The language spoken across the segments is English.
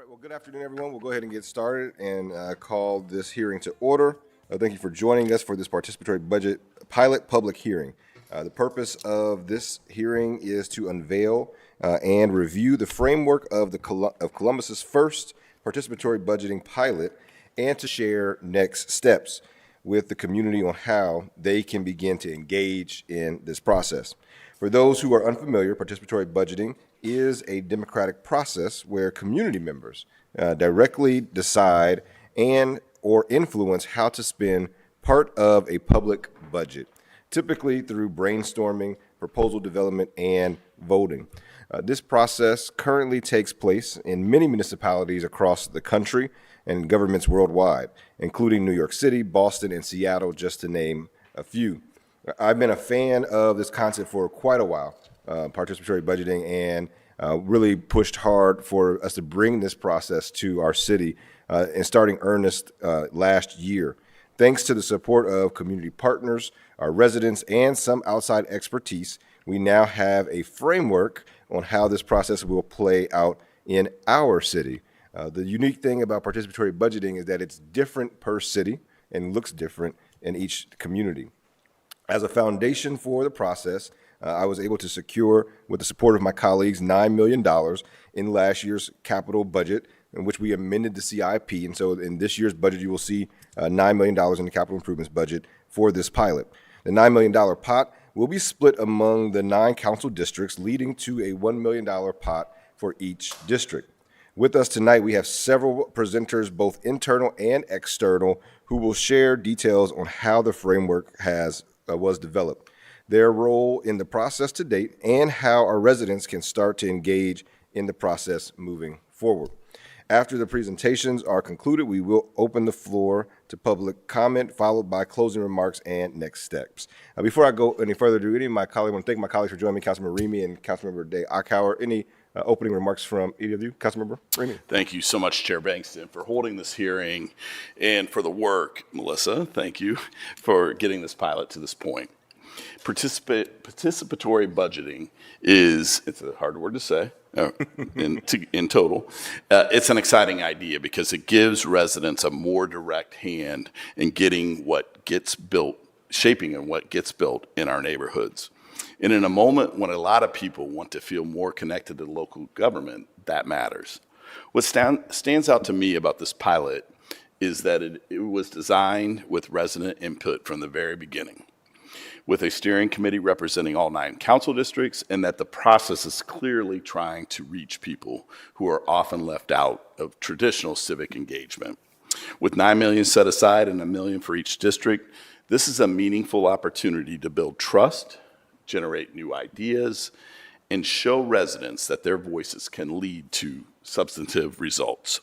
right, well, good afternoon, everyone. We'll go ahead and get started and call this hearing to order. Thank you for joining us for this participatory budget pilot public hearing. The purpose of this hearing is to unveil and review the framework of Columbus's first participatory budgeting pilot and to share next steps with the community on how they can begin to engage in this process. For those who are unfamiliar, participatory budgeting is a democratic process where community members directly decide and or influence how to spend part of a public budget, typically through brainstorming, proposal development, and voting. This process currently takes place in many municipalities across the country and governments worldwide, including New York City, Boston, and Seattle, just to name a few. I've been a fan of this concept for quite a while, participatory budgeting, and really pushed hard for us to bring this process to our city and starting earnest last year. Thanks to the support of community partners, our residents, and some outside expertise, we now have a framework on how this process will play out in our city. The unique thing about participatory budgeting is that it's different per city and looks different in each community. As a foundation for the process, I was able to secure, with the support of my colleagues, $9 million in last year's capital budget, in which we amended the CIP. And so in this year's budget, you will see $9 million in the capital improvements budget for this pilot. The $9 million pot will be split among the 9 council districts, leading to a $1 million pot for each district. With us tonight, we have several presenters, both internal and external, who will share details on how the framework was developed, their role in the process to date, and how our residents can start to engage in the process moving forward. After the presentations are concluded, we will open the floor to public comment, followed by closing remarks and next steps. Before I go any further, I want to thank my colleagues for joining me, Councilmember Remy and Councilmember Day Acauer. Any opening remarks from either of you? Councilmember Remy. Thank you so much, Chair Bankston, for holding this hearing and for the work. Melissa, thank you for getting this pilot to this point. Participatory budgeting it's a hard word to say in total. It's an exciting idea because it gives residents a more direct hand in getting what gets built, shaping and what gets built in our neighborhoods. And in a moment when a lot of people want to feel more connected to local government, that matters. What stands out to me about this pilot is that it was designed with resident input from the very beginning, with a steering committee representing all 9 council districts, and that the process is clearly trying to reach people who are often left out of traditional civic engagement. With $9 million set aside and $1 million for each district, this is a meaningful opportunity to build trust, generate new ideas, and show residents that their voices can lead to substantive results.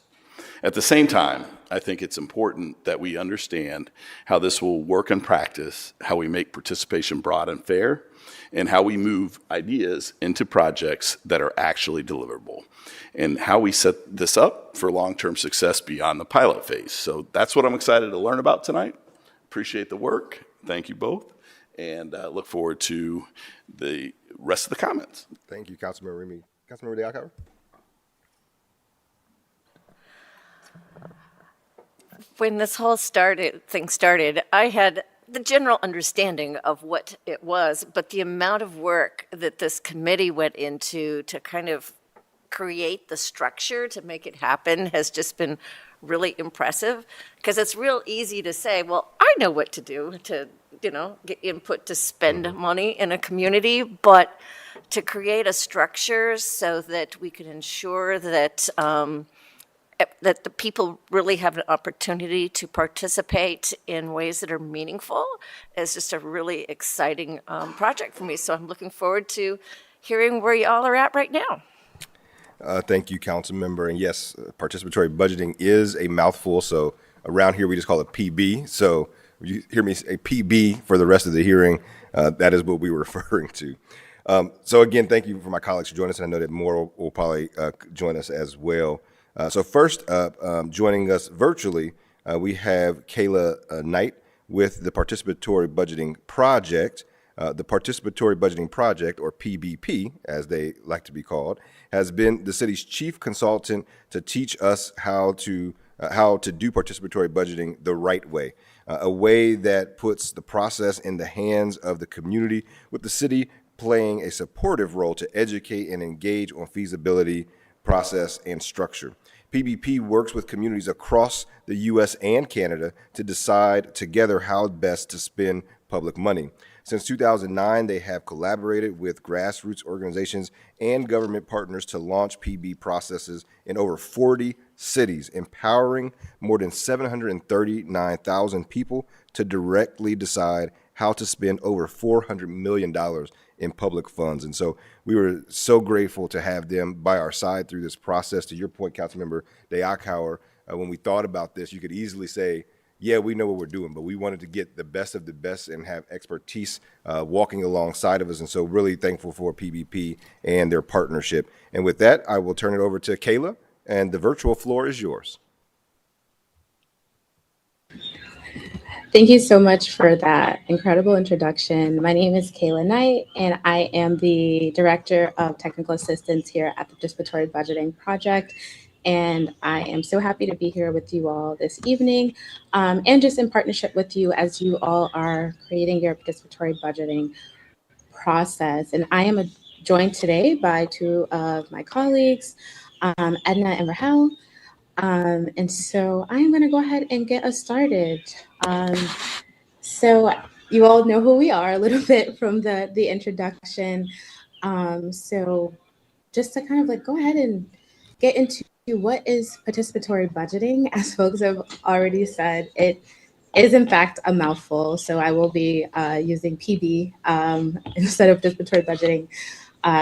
At the same time, I think it's important that we understand how this will work in practice, how we make participation broad and fair, and how we move ideas into projects that are actually deliverable, and how we set this up for long-term success beyond the pilot phase. So that's what I'm excited to learn about tonight. Appreciate the work. Thank you both, and look forward to the rest of the comments. Thank you, Councilmember Remy. Councilmember Day Acauer. When this whole thing started, I had the general understanding of what it was, but the amount of work that this committee went into to kind of create the structure to make it happen has just been really impressive, because it's real easy to say, well, I know what to do to, get input to spend money in a community, but to create a structure so that we can ensure that that the people really have an opportunity to participate in ways that are meaningful is just a really exciting project for me. So I'm looking forward to hearing where y'all are at right now. Thank you, Councilmember. And yes, participatory budgeting is a mouthful. So around here, we just call it PB. So if you hear me say PB for the rest of the hearing, that is what we were referring to. So again, thank you for my colleagues for joining us. And I know that more will probably join us as well. So first joining us virtually, we have Kayla Knight with the Participatory Budgeting Project. The Participatory Budgeting Project, or PBP, as they like to be called, has been the city's chief consultant to teach us how to do participatory budgeting the right way, a way that puts the process in the hands of the community, with the city playing a supportive role to educate and engage on feasibility, process, and structure. PBP works with communities across the U.S. and Canada to decide together how best to spend public money. Since 2009, they have collaborated with grassroots organizations and government partners to launch PB processes in over 40 cities, empowering more than 739,000 people to directly decide how to spend over $400 million in public funds. And so we were so grateful to have them by our side through this process. To your point, Councilmember Dayakauer, when we thought about this, you could easily say, yeah, we know what we're doing, but we wanted to get the best of the best and have expertise walking alongside of us. And so really thankful for PBP and their partnership. And with that, I will turn it over to Kayla, and the virtual floor is yours. Thank you so much for that incredible introduction. My name is Kayla Knight, and I am the Director of Technical Assistance here at the Participatory Budgeting Project. And I am so happy to be here with you all this evening, and just in partnership with you as you all are creating your participatory budgeting process. And I am joined today by two of my colleagues, Edna and Rahel. And so I am going to go ahead and get us started. So you all know who we are a little bit from the introduction. So just to kind of like go ahead and get into what is participatory budgeting, as folks have already said, it is in fact a mouthful. So I will be using PB instead of participatory budgeting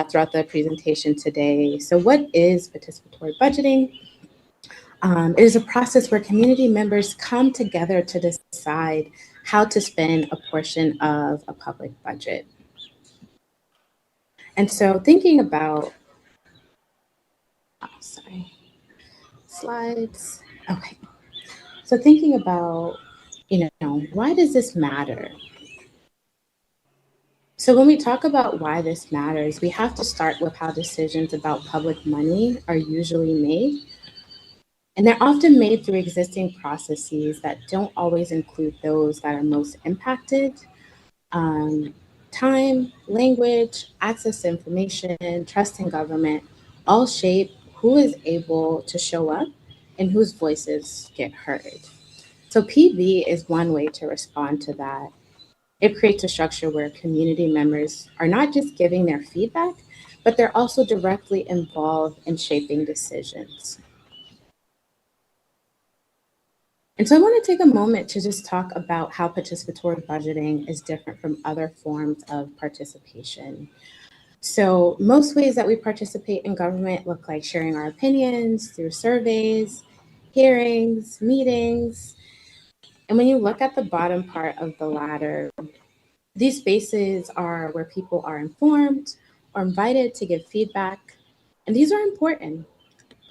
throughout the presentation today. So what is participatory budgeting? It is a process where community members come together to decide how to spend a portion of a public budget. And so thinking about, slides. Okay. So thinking about, why does this matter? So when we talk about why this matters, we have to start with how decisions about public money are usually made. And they're often made through existing processes that don't always include those that are most impacted. Time, language, access to information, trust in government, all shape who is able to show up and whose voices get heard. So PB is one way to respond to that. It creates a structure where community members are not just giving their feedback, but they're also directly involved in shaping decisions. And so I want to take a moment to just talk about how participatory budgeting is different from other forms of participation. So most ways that we participate in government look like sharing our opinions through surveys, hearings, meetings. And when you look at the bottom part of the ladder, these spaces are where people are informed or invited to give feedback. And these are important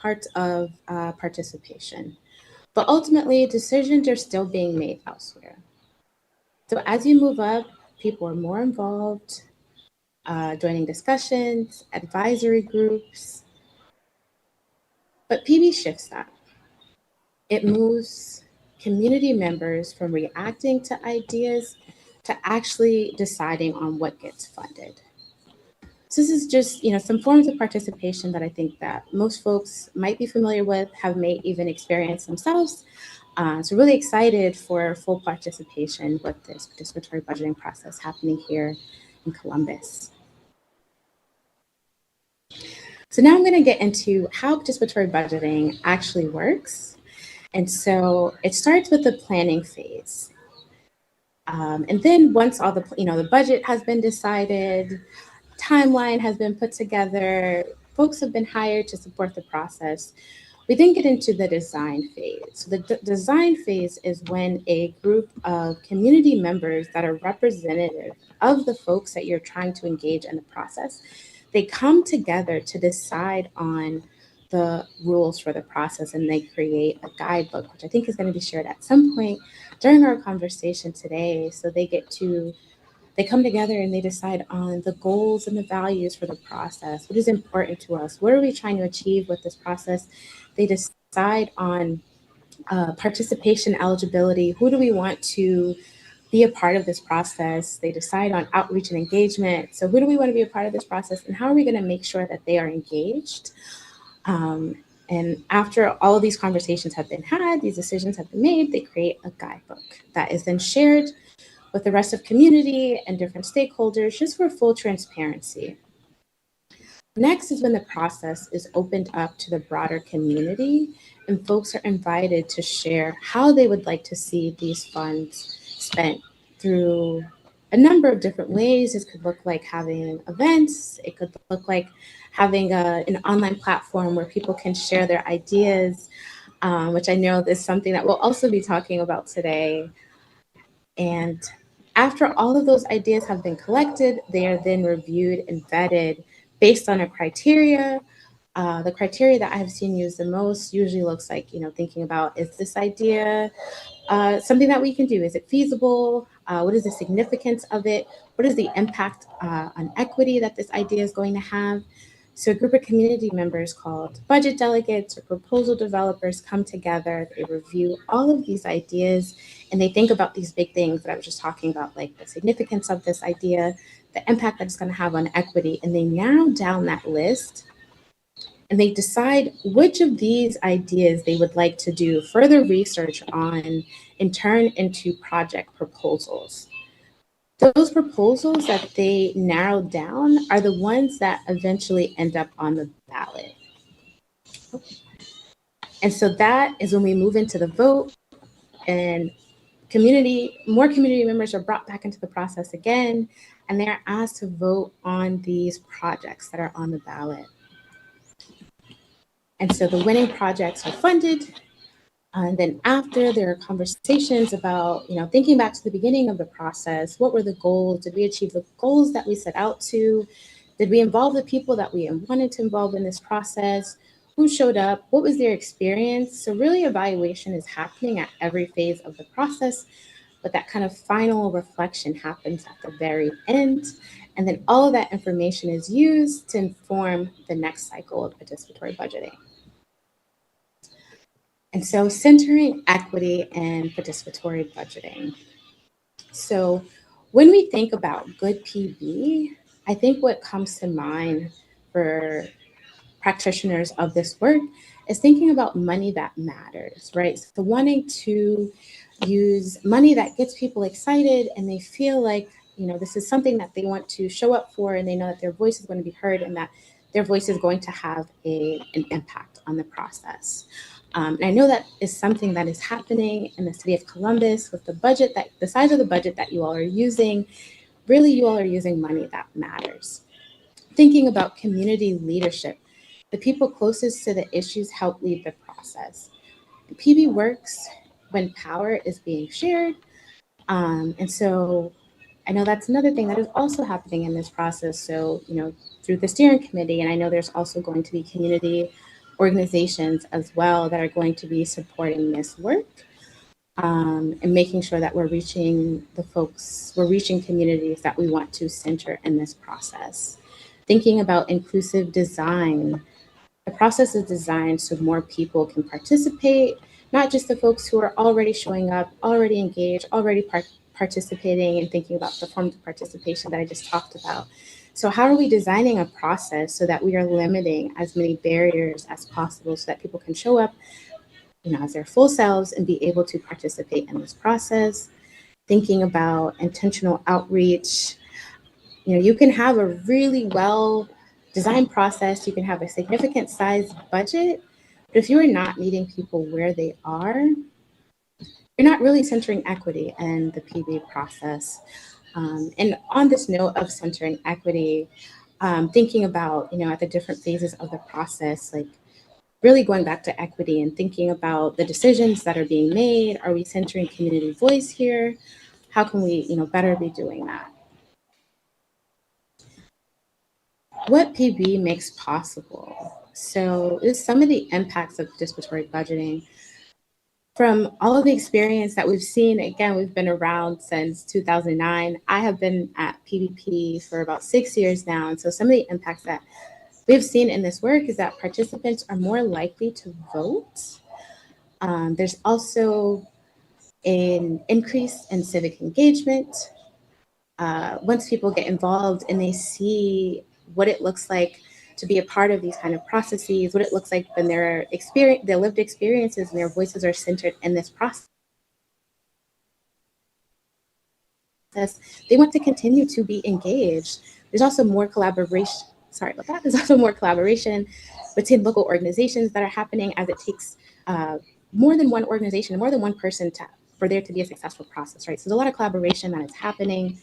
parts of participation. But ultimately, decisions are still being made elsewhere. So as you move up, people are more involved, joining discussions, advisory groups. But PB shifts that. It moves community members from reacting to ideas to actually deciding on what gets funded. So this is just, some forms of participation that I think that most folks might be familiar with, may even experienced themselves. So really excited for full participation with this participatory budgeting process happening here in Columbus. So now I'm going to get into how participatory budgeting actually works. And so it starts with the planning phase. And then once all the budget has been decided, timeline has been put together, folks have been hired to support the process, we then get into the design phase. So the design phase is when a group of community members that are representative of the folks that you're trying to engage in the process, they come together to decide on the rules for the process, and they create a guidebook, which I think is going to be shared at some point during our conversation today. So they get to They come together and they decide on the goals and the values for the process. What is important to us? What are we trying to achieve with this process? They decide on participation eligibility. Who do we want to be a part of this process? They decide on outreach and engagement. So who do we want to be a part of this process, and how are we going to make sure that they are engaged? And after all of these conversations have been had, these decisions have been made, they create a guidebook that is then shared with the rest of community and different stakeholders just for full transparency. Next is when the process is opened up to the broader community and folks are invited to share how they would like to see these funds spent through a number of different ways. It could look like having events. It could look like having an online platform where people can share their ideas, which I know is something that we'll also be talking about today. And after all of those ideas have been collected, they are then reviewed and vetted based on a criteria. The criteria that I have seen used the most usually looks like, thinking about, is this idea something that we can do? Is it feasible? What is the significance of it? What is the impact on equity that this idea is going to have? So a group of community members called budget delegates or proposal developers come together, they review all of these ideas, and they think about these big things that I was just talking about, like the significance of this idea, the impact that it's going to have on equity, and they narrow down that list and they decide which of these ideas they would like to do further research on and turn into project proposals. Those proposals that they narrowed down are the ones that eventually end up on the ballot. And so that is when we move into the vote, and more community members are brought back into the process again, and they're asked to vote on these projects that are on the ballot. And so the winning projects are funded. And then after, there are conversations about, thinking back to the beginning of the process, what were the goals? Did we achieve the goals that we set out to? Did we involve the people that we wanted to involve in this process? Who showed up? What was their experience? So really evaluation is happening at every phase of the process, but that kind of final reflection happens at the very end. And then all of that information is used to inform the next cycle of participatory budgeting. And so centering equity and participatory budgeting. So when we think about good PB, I think what comes to mind for practitioners of this work is thinking about money that matters, right? So wanting to use money that gets people excited and they feel like, this is something that they want to show up for, and they know that their voice is going to be heard and that their voice is going to have an impact on the process. And I know that is something that is happening in the city of Columbus with the size of the budget that you all are using. Really, you all are using money that matters. Thinking about community leadership, the people closest to the issues help lead the process. The PB works when power is being shared. And so I know that's another thing that is also happening in this process. So, through the steering committee, and I know there's also going to be community organizations as well that are going to be supporting this work, and making sure that we're reaching communities that we want to center in this process. Thinking about inclusive design. The process is designed so more people can participate, not just the folks who are already showing up, already engaged, already participating, and thinking about the forms of participation that I just talked about. So how are we designing a process so that we are limiting as many barriers as possible so that people can show up, as their full selves and be able to participate in this process? Thinking about intentional outreach. You can have a really well designed process, you can have a significant size budget, but if you are not meeting people where they are, you're not really centering equity in the PB process. And on this note of centering equity, thinking about, at the different phases of the process, like really going back to equity and thinking about the decisions that are being made. Are we centering community voice here? How can we, better be doing that? What PB makes possible? So is some of the impacts of participatory budgeting. from all of the experience that we've seen, again, we've been around since 2009. I have been at PVP for about 6 years now. And so some of the impacts that we've seen in this work is that participants are more likely to vote. There's also an increase in civic engagement. Once people get involved and they see what it looks like to be a part of these kind of processes, what it looks like when their lived experiences and their voices are centered in this process, they want to continue to be engaged. There's also more collaboration. Sorry about that. There's also more collaboration between local organizations that are happening, as it takes more than one organization, more than one person for there to be a successful process, right? So there's a lot of collaboration that is happening.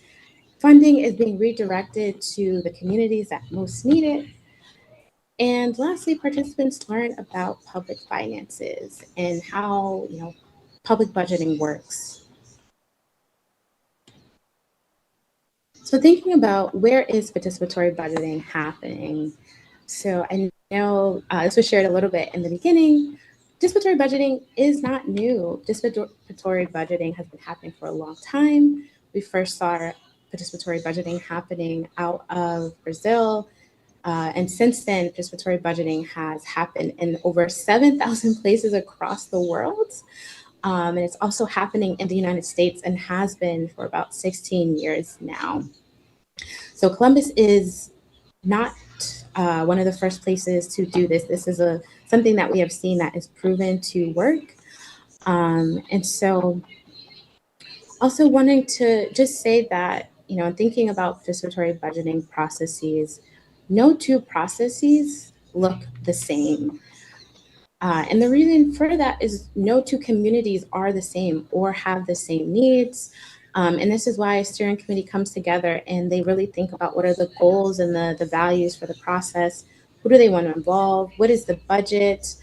Funding is being redirected to the communities that most need it. And lastly, participants learn about public finances and how, public budgeting works. So thinking about where is participatory budgeting happening? So I know this was shared a little bit in the beginning. Participatory budgeting is not new. Participatory budgeting has been happening for a long time. We first saw participatory budgeting happening out of Brazil. And since then, participatory budgeting has happened in over 7,000 places across the world. And it's also happening in the United States and has been for about 16 years now. So Columbus is not one of the first places to do this. This is something that we have seen that is proven to work. And so also wanting to just say that, thinking about participatory budgeting processes, no two processes look the same. And the reason for that is no two communities are the same or have the same needs. And this is why a steering committee comes together and they really think about what are the goals and the values for the process. Who do they want to involve? What is the budget?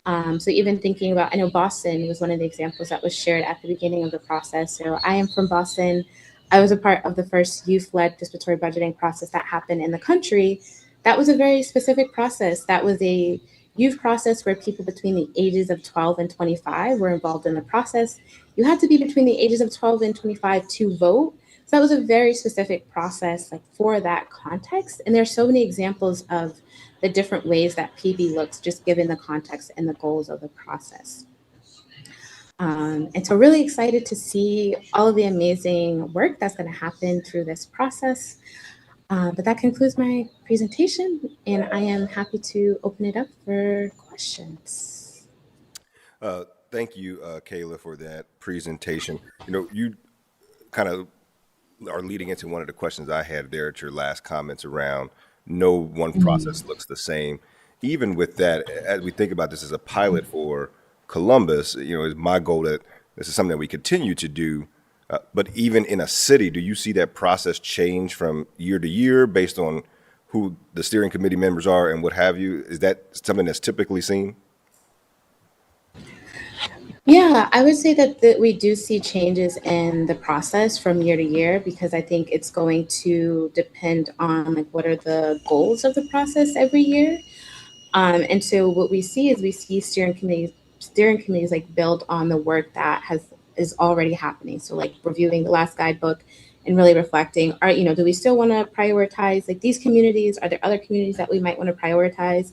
So even thinking about, I know Boston was one of the examples that was shared at the beginning of the process. So I am from Boston. I was a part of the first youth-led participatory budgeting process that happened in the country. That was a very specific process. That was a youth process where people between the ages of 12 and 25 were involved in the process. You had to be between the ages of 12 and 25 to vote. So that was a very specific process for that context. And there's so many examples of the different ways that PB looks, just given the context and the goals of the process. And so really excited to see all of the amazing work that's going to happen through this process. But that concludes my presentation, and I am happy to open it up for questions. Thank you, Kayla, for that presentation. You kind of are leading into one of the questions I had there at your last comments around no one process looks the same. Even with that, as we think about this as a pilot for Columbus, is my goal that this is something that we continue to do. But even in a city, do you see that process change from year to year based on who the steering committee members are and what have you? Is that something that's typically seen? Yeah, I would say that we do see changes in the process from year to year, because I think it's going to depend on what are the goals of the process every year. And so what we see is steering committees build on the work that is already happening. So reviewing the last guidebook and really reflecting, do we still want to prioritize these communities? Are there other communities that we might want to prioritize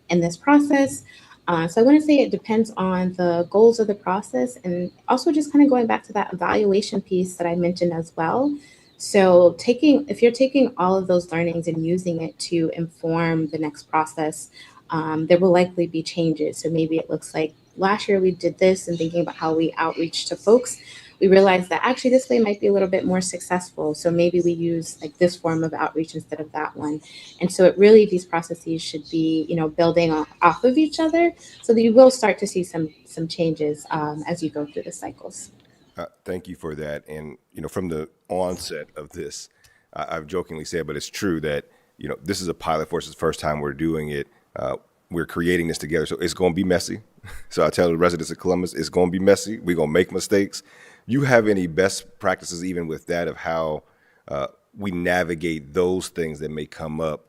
in this process? So I want to say it depends on the goals of the process, and also just kind of going back to that evaluation piece that I mentioned as well. So if you're taking all of those learnings and using it to inform the next process, there will likely be changes. So maybe it looks like last year we did this, and thinking about how we outreach to folks, we realized that actually this way might be a little bit more successful. So maybe we use this form of outreach instead of that one. And so these processes should be, building off of each other, so that you will start to see some changes as you go through the cycles. Thank you for that. And, from the onset of this, I've jokingly said, but it's true that, this is a pilot for us. It's the first time we're doing it. We're creating this together. So it's going to be messy. So I tell the residents of Columbus, it's going to be messy. We're going to make mistakes. You have any best practices, even with that, of how we navigate those things that may come up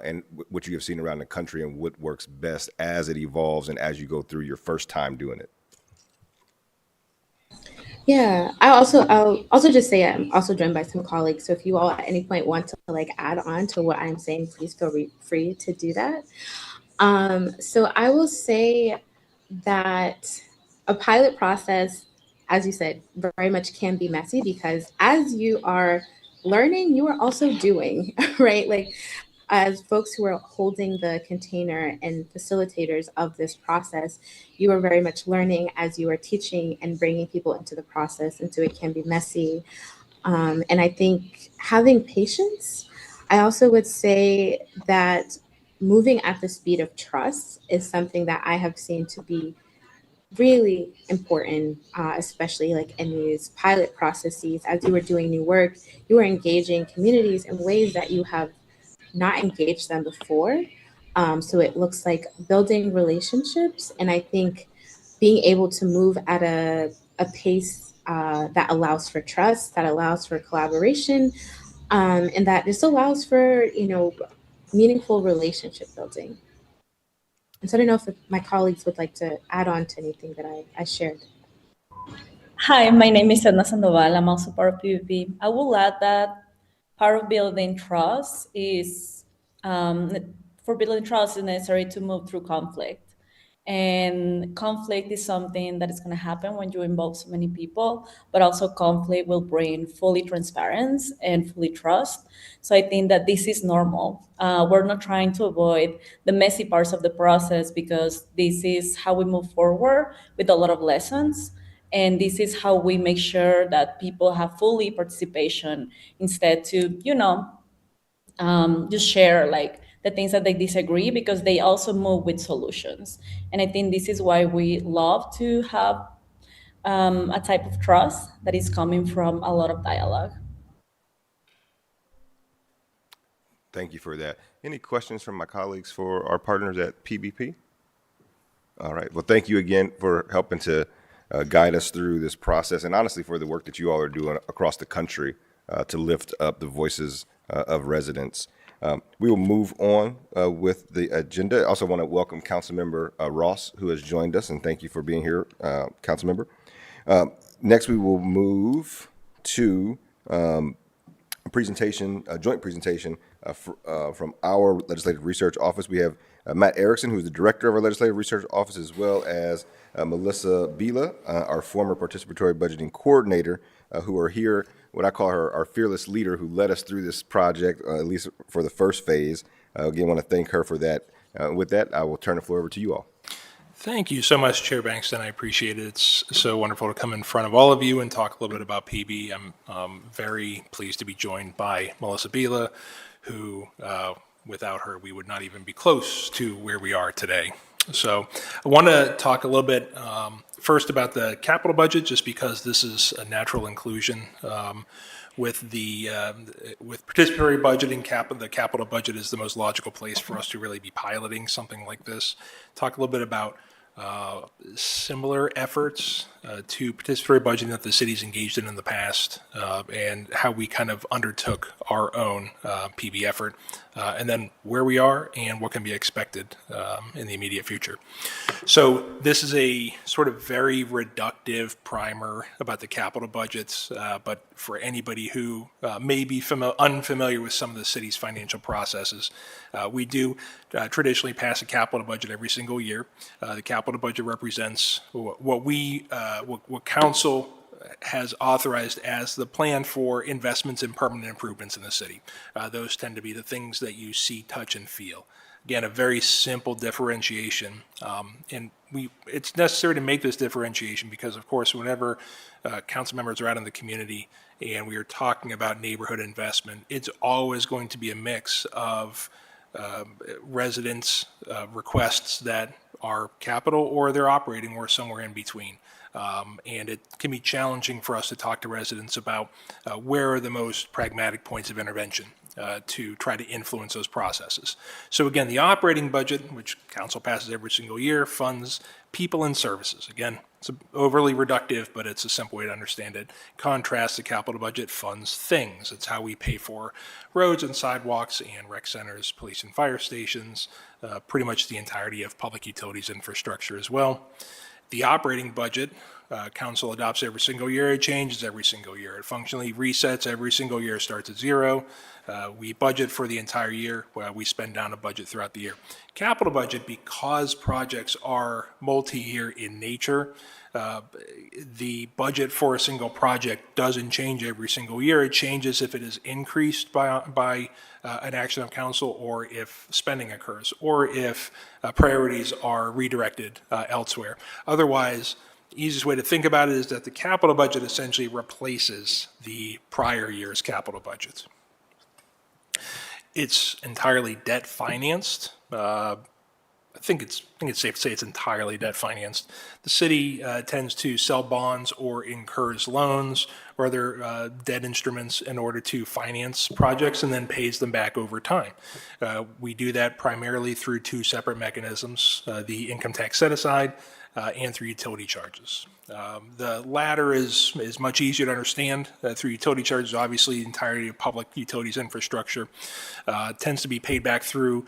and what you have seen around the country and what works best as it evolves and as you go through your first time doing it? Yeah, I'll also just say I'm also joined by some colleagues. So if you all at any point want to like add on to what I'm saying, please feel free to do that. So I will say that a pilot process, as you said, very much can be messy because as you are learning, you are also doing, right? Like as folks who are holding the container and facilitators of this process, you are very much learning as you are teaching and bringing people into the process. And so it can be messy. And I think having patience, I also would say that moving at the speed of trust is something that I have seen to be really important, especially like in these pilot processes. As you are doing new work, you are engaging communities in ways that you have not engaged them before. So it looks like building relationships. And I think being able to move at a pace that allows for trust, that allows for collaboration, and that just allows for, meaningful relationship building. And so I don't know if my colleagues would like to add on to anything that I shared. Hi, my name is Edna Sandoval. I'm also part of PVP. I will add that part of building trust is, for building trust, is necessary to move through conflict. And conflict is something that is going to happen when you involve so many people, but also conflict will bring fully transparency and fully trust. So I think that this is normal. We're not trying to avoid the messy parts of the process because this is how we move forward with a lot of lessons. And this is how we make sure that people have fully participation instead to, just share like the things that they disagree because they also move with solutions. And I think this is why we love to have a type of trust that is coming from a lot of dialogue. Thank you for that. Any questions from my colleagues for our partners at PBP? All right. Well, thank you again for helping to guide us through this process and honestly for the work that you all are doing across the country to lift up the voices of residents. We will move on with the agenda. I also want to welcome Councilmember Ross, who has joined us, and thank you for being here, Councilmember. Next, we will move to a presentation, a joint presentation from our Legislative Research Office. We have Matt Erickson, who's the director of our Legislative Research Office, as well as Melissa Bila, our former participatory budgeting coordinator, who are here, what I call her our fearless leader who led us through this project, at least for the first phase. Again, I want to thank her for that. With that, I will turn the floor over to you all. Thank you so much, Chair Bankston. I appreciate it. It's so wonderful to come in front of all of you and talk a little bit about PB. I'm very pleased to be joined by Melissa Bila, who, without her, we would not even be close to where we are today. So I want to talk a little bit first about the capital budget, just because this is a natural inclusion with the with participatory budgeting. The capital budget is the most logical place for us to really be piloting something like this. Talk a little bit about similar efforts to participatory budgeting that the city's engaged in the past, and how we kind of undertook our own PB effort, and then where we are and what can be expected in the immediate future. So this is a sort of very reductive primer about the capital budgets, but for anybody who may be unfamiliar with some of the city's financial processes, we do traditionally pass a capital budget every single year. The capital budget represents what council has authorized as the plan for investments in permanent improvements in the city. Those tend to be the things that you see, touch, and feel. Again, a very simple differentiation, and it's necessary to make this differentiation because, of course, whenever council members are out in the community and we are talking about neighborhood investment, it's always going to be a mix of residents' requests that are capital or they're operating or somewhere in between. And it can be challenging for us to talk to residents about where are the most pragmatic points of intervention to try to influence those processes. So again, the operating budget, which council passes every single year, funds people and services. Again, it's overly reductive, but it's a simple way to understand it. Contrast, the capital budget funds things. It's how we pay for roads and sidewalks and rec centers, police and fire stations, pretty much the entirety of public utilities infrastructure as well. The operating budget council adopts every single year. It changes every single year. It functionally resets every single year, starts at zero. We budget for the entire year. We spend down a budget throughout the year. Capital budget, because projects are multi-year in nature, the budget for a single project doesn't change every single year. It changes if it is increased by an action of council, or if spending occurs, or if priorities are redirected elsewhere. Otherwise, the easiest way to think about it is that the capital budget essentially replaces the prior year's capital budget. It's entirely debt financed. I think it's safe to say it's entirely debt financed. The city tends to sell bonds or incurs loans or other debt instruments in order to finance projects and then pays them back over time. We do that primarily through two separate mechanisms, the income tax set aside and through utility charges. The latter is much easier to understand. Through utility charges, obviously, the entirety of public utilities infrastructure tends to be paid back through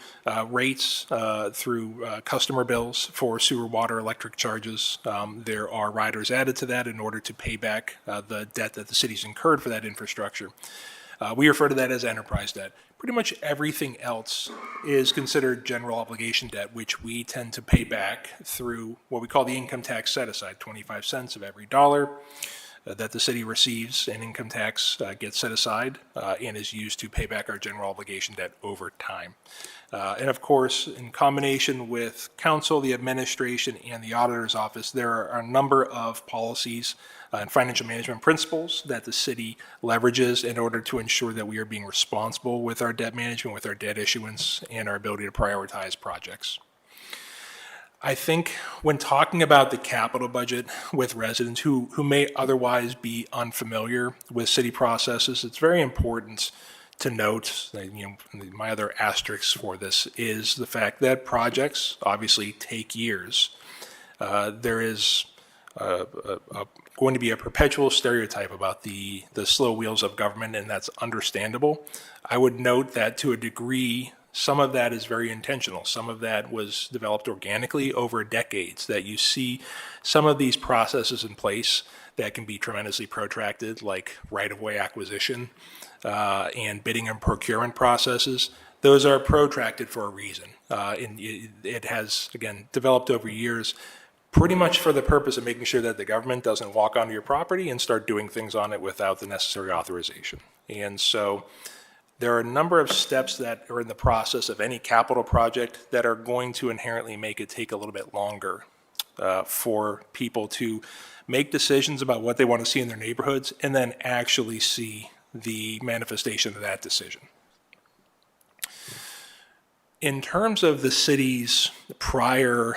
rates, through customer bills for sewer, water, electric charges. There are riders added to that in order to pay back the debt that the city's incurred for that infrastructure. We refer to that as enterprise debt. Pretty much everything else is considered general obligation debt, which we tend to pay back through what we call the income tax set aside. 25 cents of every dollar that the city receives in income tax gets set aside and is used to pay back our general obligation debt over time. And of course, in combination with council, the administration, and the auditor's office, there are a number of policies and financial management principles that the city leverages in order to ensure that we are being responsible with our debt management, with our debt issuance, and our ability to prioritize projects. I think when talking about the capital budget with residents who may otherwise be unfamiliar with city processes, it's very important to note that, my other asterisk for this is the fact that projects obviously take years. There is going to be a perpetual stereotype about the slow wheels of government, and that's understandable. I would note that to a degree, some of that is very intentional. Some of that was developed organically over decades, that you see some of these processes in place that can be tremendously protracted, like right-of-way acquisition and bidding and procurement processes. Those are protracted for a reason. And it has, again, developed over years, pretty much for the purpose of making sure that the government doesn't walk onto your property and start doing things on it without the necessary authorization. And so there are a number of steps that are in the process of any capital project that are going to inherently make it take a little bit longer for people to make decisions about what they want to see in their neighborhoods and then actually see the manifestation of that decision. In terms of the city's prior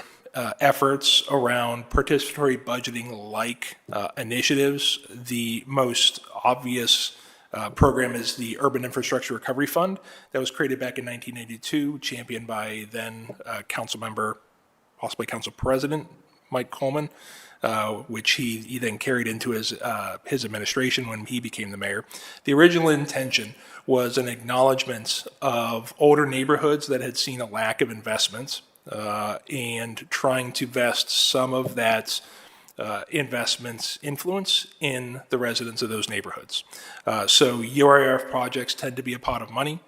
efforts around participatory budgeting-like initiatives, the most obvious program is the Urban Infrastructure Recovery Fund that was created back in 1982, championed by then council member, possibly council president, Mike Coleman, which he then carried into his administration when he became the mayor. The original intention was an acknowledgement of older neighborhoods that had seen a lack of investment and trying to vest some of that investment's influence in the residents of those neighborhoods. So URF projects tend to be a pot of money.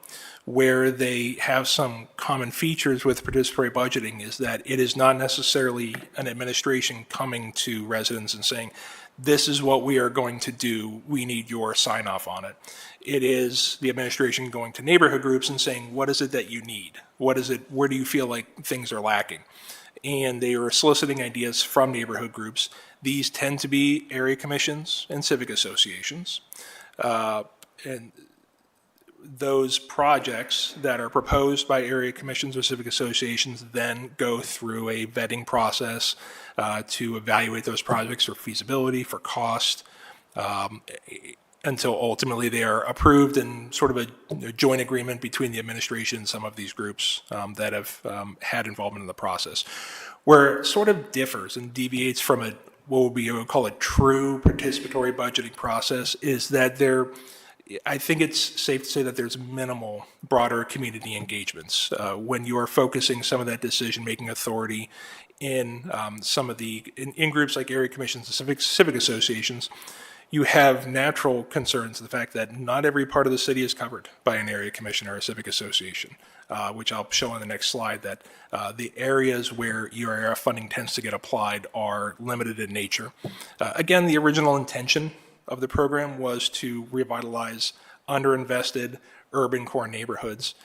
Where they have some common features with participatory budgeting is that it is not necessarily an administration coming to residents and saying, this is what we are going to do, we need your sign off on it. It is the administration going to neighborhood groups and saying, what is it that you need? What is it, where do you feel like things are lacking? And they are soliciting ideas from neighborhood groups. These tend to be area commissions and civic associations. And those projects that are proposed by area commissions or civic associations then go through a vetting process to evaluate those projects for feasibility, for cost, until ultimately they are approved in sort of a joint agreement between the administration and some of these groups that have had involvement in the process. Where it sort of differs and deviates from what we would call a true participatory budgeting process is that I think it's safe to say that there's minimal broader community engagements when you are focusing some of that decision-making authority in some of in groups like area commissions and civic associations, you have natural concerns of the fact that not every part of the city is covered by an area commission or a civic association, which I'll show on the next slide, that the areas where UIRF funding tends to get applied are limited in nature. Again, the original intention of the program was to revitalize underinvested urban core neighborhoods,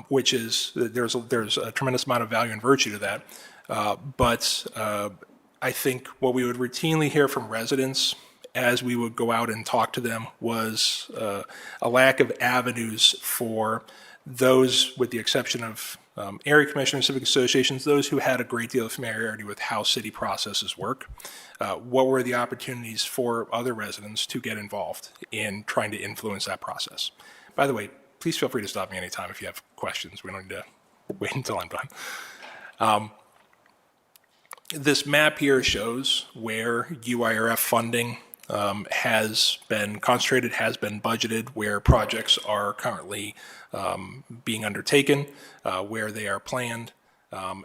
which is, there's a tremendous amount of value and virtue to that. But I think what we would routinely hear from residents as we would go out and talk to them was a lack of avenues for those, with the exception of area commissioners, civic associations, those who had a great deal of familiarity with how city processes work. What were the opportunities for other residents to get involved in trying to influence that process? By the way, please feel free to stop me anytime if you have questions. We don't need to wait until I'm done. This map here shows where UIRF funding has been concentrated, has been budgeted, where projects are currently being undertaken, where they are planned,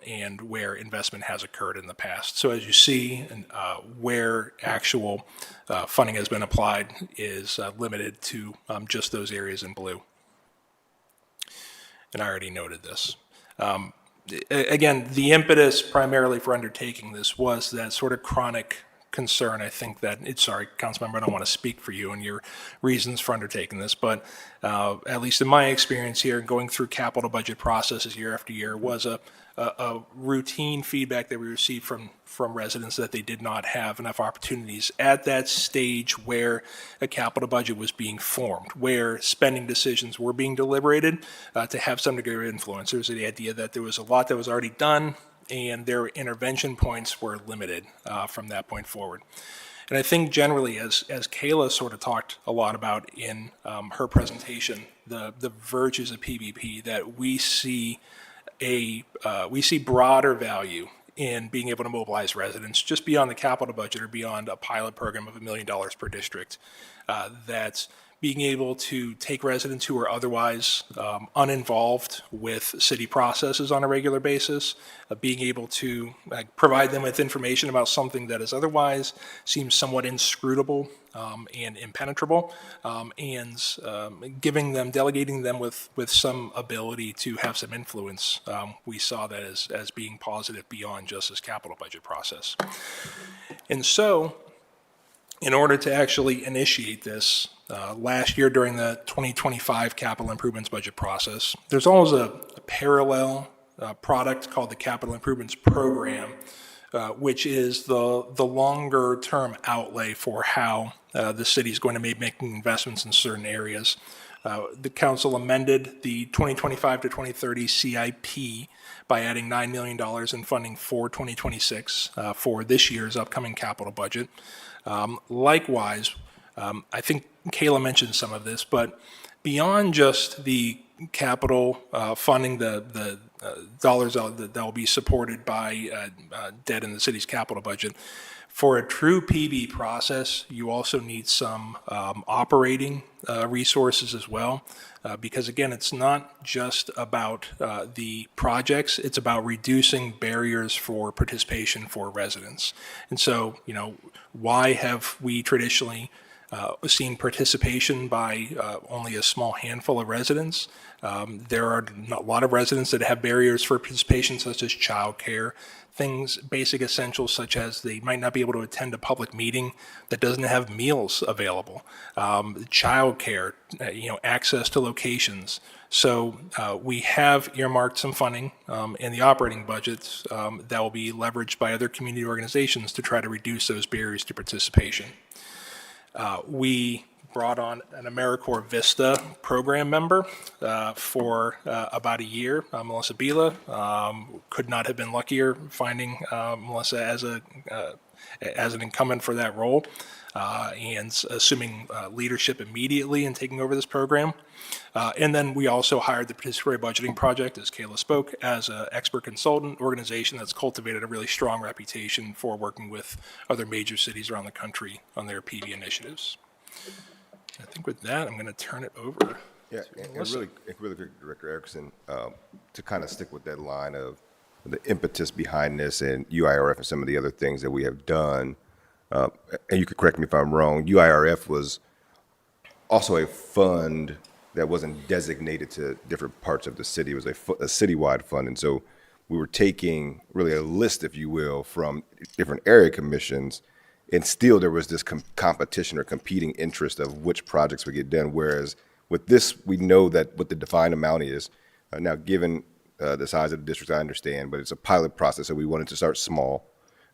and where investment has occurred in the past. So as you see, where actual funding has been applied is limited to just those areas in blue. And I already noted this. Again, the impetus primarily for undertaking this was that sort of chronic concern. I think that sorry, Councilmember, I don't want to speak for you and your reasons for undertaking this, but at least in my experience here, going through capital budget processes year after year, was a routine feedback that we received from residents that they did not have enough opportunities at that stage where a capital budget was being formed, where spending decisions were being deliberated, to have some degree of influence. There's the idea that there was a lot that was already done, and their intervention points were limited from that point forward. And I think generally, as Kayla sort of talked a lot about in her presentation, the virtues of PBP, that we see broader value in being able to mobilize residents just beyond the capital budget or beyond a pilot program of $1 million per district. That's being able to take residents who are otherwise uninvolved with city processes on a regular basis, being able to provide them with information about something that is otherwise seems somewhat inscrutable and impenetrable, and delegating them with some ability to have some influence. We saw that as being positive beyond just this capital budget process. And so, in order to actually initiate this, last year during the 2025 capital improvements budget process, there's always a parallel product called the Capital Improvements Program, which is the longer term outlay for how the city is going to be making investments in certain areas. The council amended the 2025 to 2030 CIP by adding $9 million in funding for 2026 for this year's upcoming capital budget. Likewise, I think Kayla mentioned some of this, but beyond just the capital funding, the dollars that will be supported by debt in the city's capital budget, for a true PB process, you also need some operating resources as well, because again, it's not just about the projects, it's about reducing barriers for participation for residents. And so, why have we traditionally seen participation by only a small handful of residents? There are a lot of residents that have barriers for participation, such as childcare, things, basic essentials, such as they might not be able to attend a public meeting that doesn't have meals available, childcare, access to locations. So we have earmarked some funding in the operating budgets that will be leveraged by other community organizations to try to reduce those barriers to participation. We brought on an AmeriCorps Vista program member for about a year, Melissa Bila. Could not have been luckier finding Melissa as an incumbent for that role, and assuming leadership immediately in taking over this program. And then we also hired the Participatory Budgeting Project, as Kayla spoke, as an expert consultant organization that's cultivated a really strong reputation for working with other major cities around the country on their PV initiatives. I think with that, I'm going to turn it over. Yeah, and really quick, Director Erickson, to kind of stick with that line of the impetus behind this and UIRF and some of the other things that we have done. And you could correct me if I'm wrong. UIRF was also a fund that wasn't designated to different parts of the city. It was a citywide fund. And so we were taking really a list, if you will, from different area commissions, and still there was this competition or competing interest of which projects would get done. Whereas with this, we know that what the defined amount is. Now, given the size of the district, I understand, but it's a pilot process, so we wanted to start small.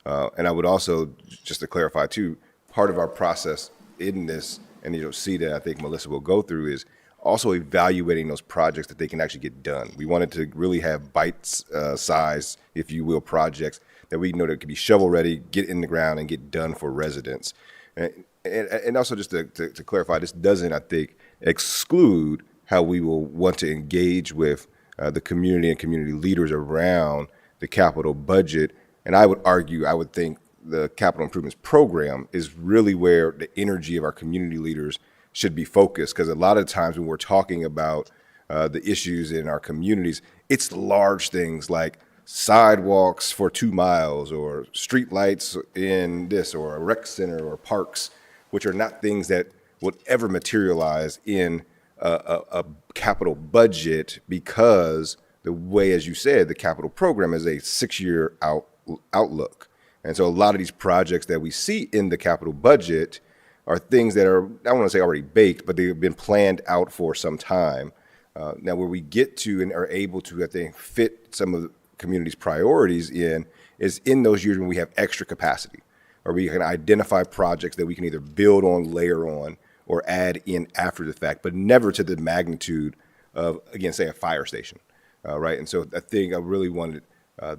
And I would also, just to clarify too, part of our process in this, and you'll see that I think Melissa will go through, is also evaluating those projects that they can actually get done. We wanted to really have bite-size, if you will, projects that we know that could be shovel-ready, get in the ground, and get done for residents. And also just to clarify, this doesn't, I think, exclude how we will want to engage with the community and community leaders around the capital budget. And I would argue, I would think the capital improvements program is really where the energy of our community leaders should be focused, because a lot of times when we're talking about the issues in our communities, it's the large things like sidewalks for 2 miles or street lights in this or a rec center or parks, which are not things that would ever materialize in a capital budget, because the way, as you said, the capital program is a 6-year outlook. And so a lot of these projects that we see in the capital budget are things that are, I don't want to say already baked, but they've been planned out for some time. Now, where we get to and are able to, I think, fit some of the community's priorities in is in those years when we have extra capacity, or we can identify projects that we can either build on, layer on, or add in after the fact, but never to the magnitude of, again, say a fire station, right? And so I think I really wanted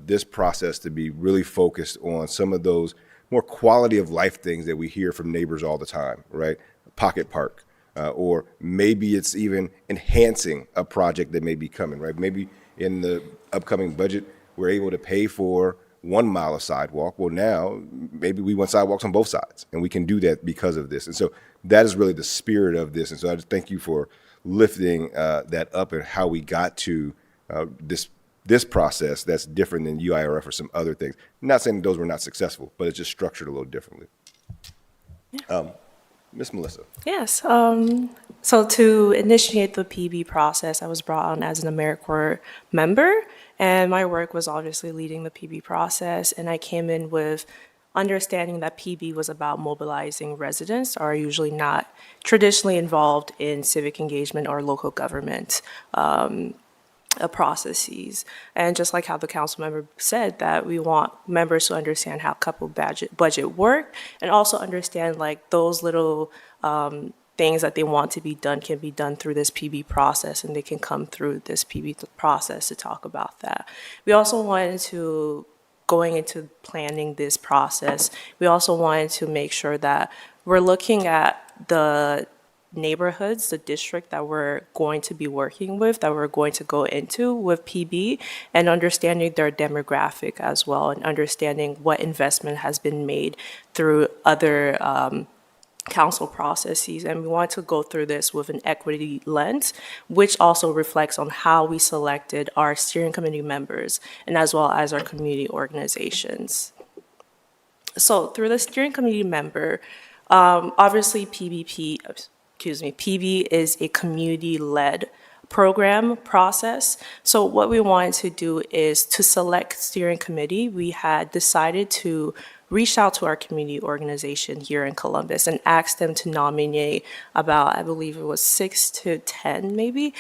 this process to be really focused on some of those more quality of life things that we hear from neighbors all the time, right? Pocket park, or maybe it's even enhancing a project that may be coming, right? Maybe in the upcoming budget, we're able to pay for 1 mile of sidewalk. Well, now maybe we want sidewalks on both sides, and we can do that because of this. And so that is really the spirit of this. And so I just thank you for lifting that up and how we got to this process that's different than UIRF or some other things. I'm not saying those were not successful, but it's just structured a little differently. Miss Melissa. Yes. So to initiate the PB process, I was brought on as an AmeriCorps member, and my work was obviously leading the PB process. And I came in with understanding that PB was about mobilizing residents who are usually not traditionally involved in civic engagement or local government processes. And just like how the council member said, that we want members to understand how capital budget work, and also understand like those little things that they want to be done can be done through this PB process, and they can come through this PB process to talk about that. We also wanted to, going into planning this process, we also wanted to make sure that we're looking at the neighborhoods, the district that we're going to be working with, that we're going to go into with PB, and understanding their demographic as well, and understanding what investment has been made through other council processes. And we want to go through this with an equity lens, which also reflects on how we selected our steering committee members and as well as our community organizations. So through the steering committee member, obviously PB is a community-led program process. So what we wanted to do is to select steering committee. We had decided to reach out to our community organization here in Columbus and ask them to nominate about, I believe it was 6 to 10 maybe,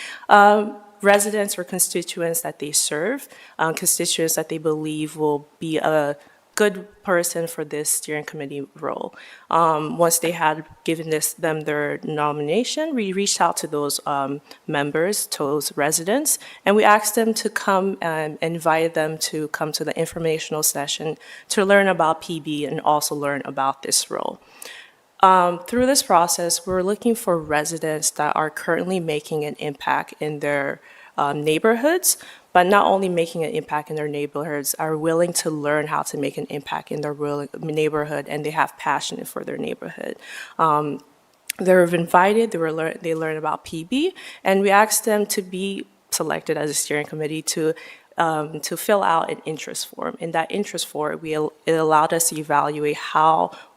residents or constituents that they serve, constituents that they believe will be a good person for this steering committee role. Once they had given them their nomination, we reached out to those members, to those residents, and we asked them to come and invited them to come to the informational session to learn about PB and also learn about this role. Through this process, we're looking for residents that are currently making an impact in their neighborhoods, but not only making an impact in their neighborhoods, are willing to learn how to make an impact in their neighborhood, and they have passion for their neighborhood. They're invited, they learn about PB, and we asked them to be selected as a steering committee to to fill out an interest form. In that interest form, it allowed us to evaluate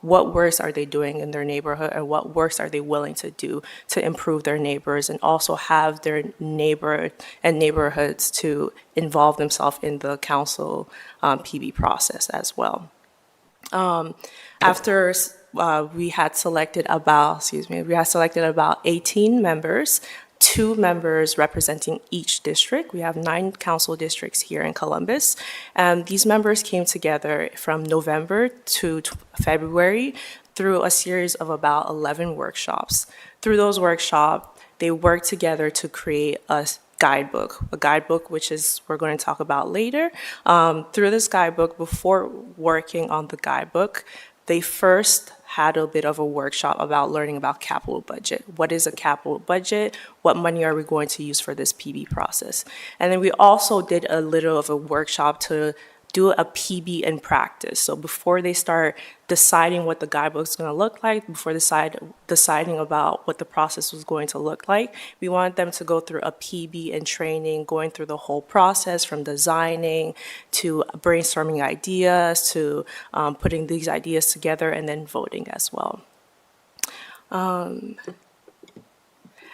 what works are they doing in their neighborhood and what works are they willing to do to improve their neighbors, and also have their neighbor and neighborhoods to involve themselves in the council PB process as well. After we had selected about 18 members, 2 members representing each district. We have 9 council districts here in Columbus. And these members came together from November to February through a series of about 11 workshops. Through those workshops, they worked together to create a guidebook, which is we're going to talk about later. Through this guidebook, before working on the guidebook, they first had a bit of a workshop about learning about capital budget. What is a capital budget? What money are we going to use for this PB process? And then we also did a little of a workshop to do a PB in practice. So before they start deciding what the guidebook is going to look like, before deciding about what the process was going to look like, we wanted them to go through a PB in training, going through the whole process from designing to brainstorming ideas to putting these ideas together and then voting as well. And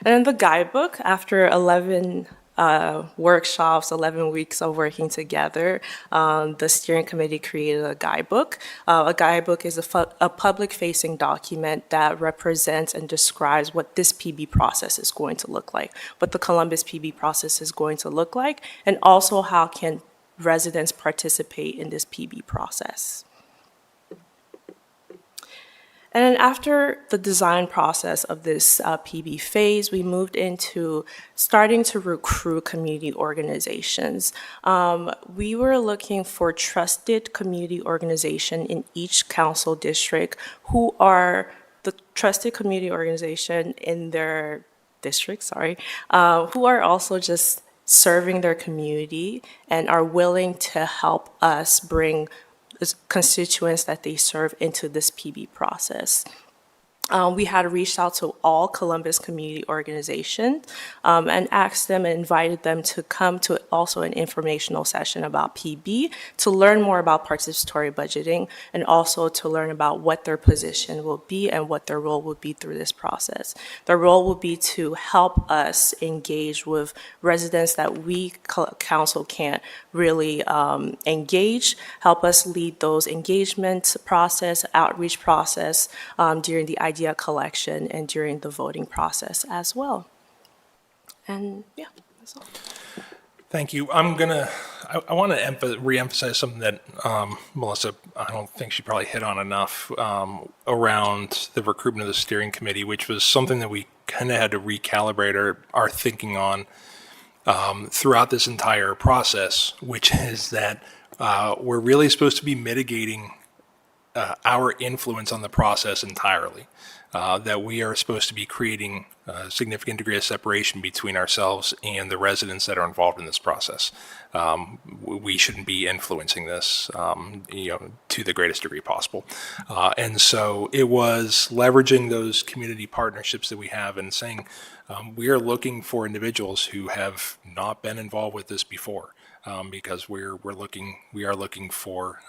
then the guidebook, after 11 workshops, 11 weeks of working together, the steering committee created a guidebook. A guidebook is a public-facing document that represents and describes what this PB process is going to look like, what the Columbus PB process is going to look like, and also how can residents participate in this PB process. And then after the design process of this PB phase, we moved into starting to recruit community organizations. We were looking for trusted community organization in each council district who are the trusted community organization in their district, who are also just serving their community and are willing to help us bring constituents that they serve into this PB process. We had reached out to all Columbus community organizations and asked them and invited them to come to also an informational session about PB to learn more about participatory budgeting and also to learn about what their position will be and what their role will be through this process. Their role will be to help us engage with residents that we council can't really engage, help us lead those engagement process, outreach process during the idea collection and during the voting process as well. And yeah, that's all. Thank you. I want to reemphasize something that Melissa, I don't think she probably hit on enough around the recruitment of the steering committee, which was something that we kind of had to recalibrate our thinking on throughout this entire process, which is that we're really supposed to be mitigating our influence on the process entirely. That we are supposed to be creating a significant degree of separation between ourselves and the residents that are involved in this process. We shouldn't be influencing this, to the greatest degree possible. And so it was leveraging those community partnerships that we have and saying we are looking for individuals who have not been involved with this before, because we are looking for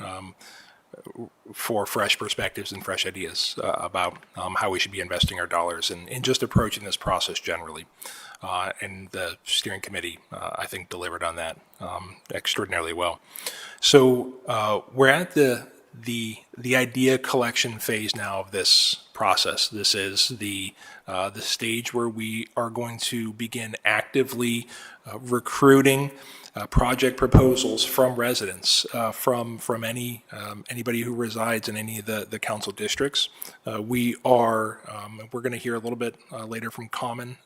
fresh perspectives and fresh ideas about how we should be investing our dollars and just approaching this process generally. And the steering committee, I think, delivered on that extraordinarily well. So we're at the idea collection phase now of this process. This is the stage where we are going to begin actively recruiting project proposals from residents, from anybody who resides in any of the council districts. We're going to hear a little bit later from Common.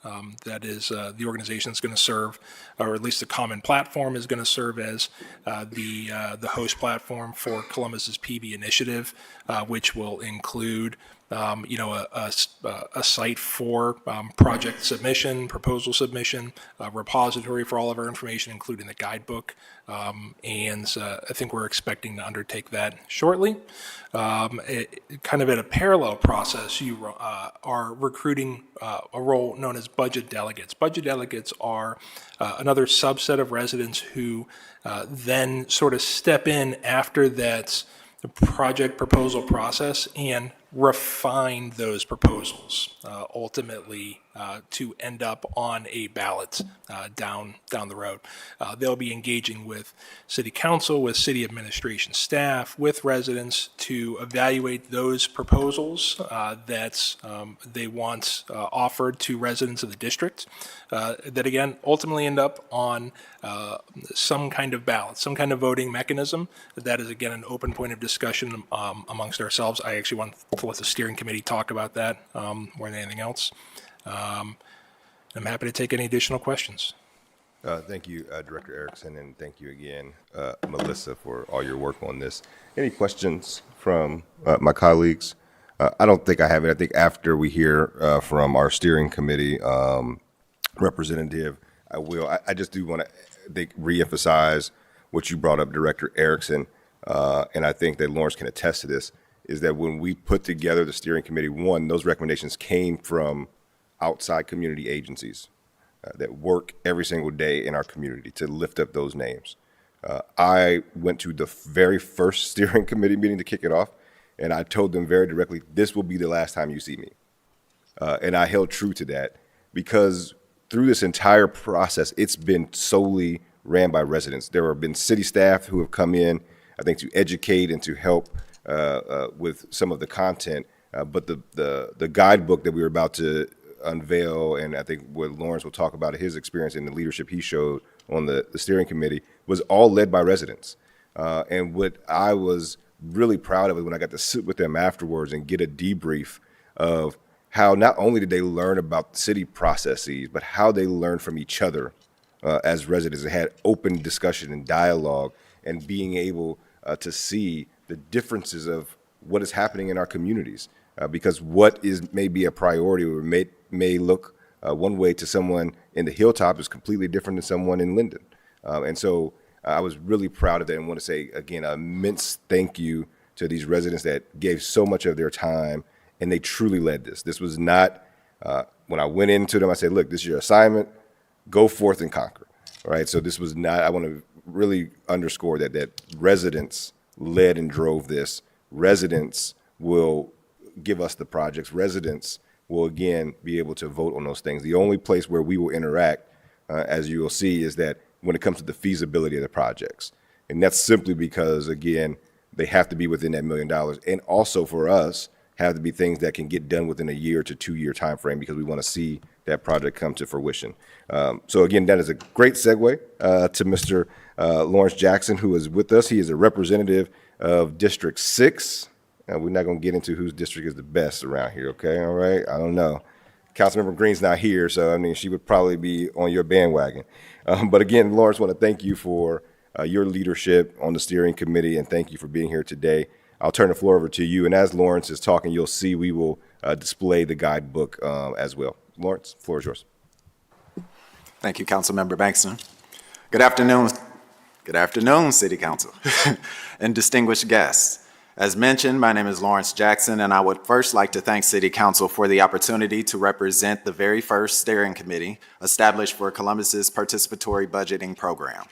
That is the organization that's going to serve, or at least the Common platform is going to serve as the host platform for Columbus's PB initiative, which will include a site for project submission, proposal submission, a repository for all of our information, including the guidebook. And I think we're expecting to undertake that shortly. Kind of in a parallel process, you are recruiting a role known as budget delegates. Budget delegates are another subset of residents who then sort of step in after that project proposal process and refine those proposals, ultimately to end up on a ballot down the road. They'll be engaging with city council, with city administration staff, with residents to evaluate those proposals that they want offered to residents of the district that again ultimately end up on some kind of ballot, some kind of voting mechanism. That is again an open point of discussion amongst ourselves. I actually want to let the steering committee talk about that more than anything else. I'm happy to take any additional questions. Thank you, Director Erickson, and thank you again, Melissa, for all your work on this. Any questions from my colleagues? I don't think I have it. I think after we hear from our steering committee representative, I will. I just do want to reemphasize what you brought up, Director Erickson, and I think that Lawrence can attest to this, is that when we put together the steering committee, one, those recommendations came from outside community agencies that work every single day in our community to lift up those names. I went to the very first steering committee meeting to kick it off, and I told them very directly, this will be the last time you see me. And I held true to that because through this entire process, it's been solely ran by residents. There have been city staff who have come in, I think, to educate and to help with some of the content. But the guidebook that we were about to unveil, and I think what Lawrence will talk about his experience and the leadership he showed on the steering committee, was all led by residents. And what I was really proud of is when I got to sit with them afterwards and get a debrief of how not only did they learn about city processes, but how they learned from each other as residents. They had open discussion and dialogue and being able to see the differences of what is happening in our communities. Because what is maybe a priority or may look one way to someone in the Hilltop is completely different than someone in Linden. And so I was really proud of that and want to say, again, an immense thank you to these residents that gave so much of their time, and they truly led this. This was not, when I went into them, I said, look, this is your assignment, go forth and conquer, all right? So this was not, I want to really underscore that residents led and drove this. Residents will give us the projects. Residents will, again, be able to vote on those things. The only place where we will interact, as you will see, is that when it comes to the feasibility of the projects. And that's simply because, again, they have to be within that $1 million. And also for us, have to be things that can get done within a year to 2 year time frame because we want to see that project come to fruition. So again, that is a great segue to Mr. Lawrence Jackson, who is with us. He is a representative of District 6. We're not going to get into whose district is the best around here, okay? All right? I don't know. Councilmember Green's not here, so I mean, she would probably be on your bandwagon. But again, Lawrence, I want to thank you for your leadership on the steering committee, and thank you for being here today. I'll turn the floor over to you, and as Lawrence is talking, you'll see we will display the guidebook as well. Lawrence, the floor is yours. Thank you, Councilmember Bankston. Good afternoon. Good afternoon, City Council and distinguished guests. As mentioned, my name is Lawrence Jackson, and I would first like to thank City Council for the opportunity to represent the very first steering committee established for Columbus's participatory budgeting program.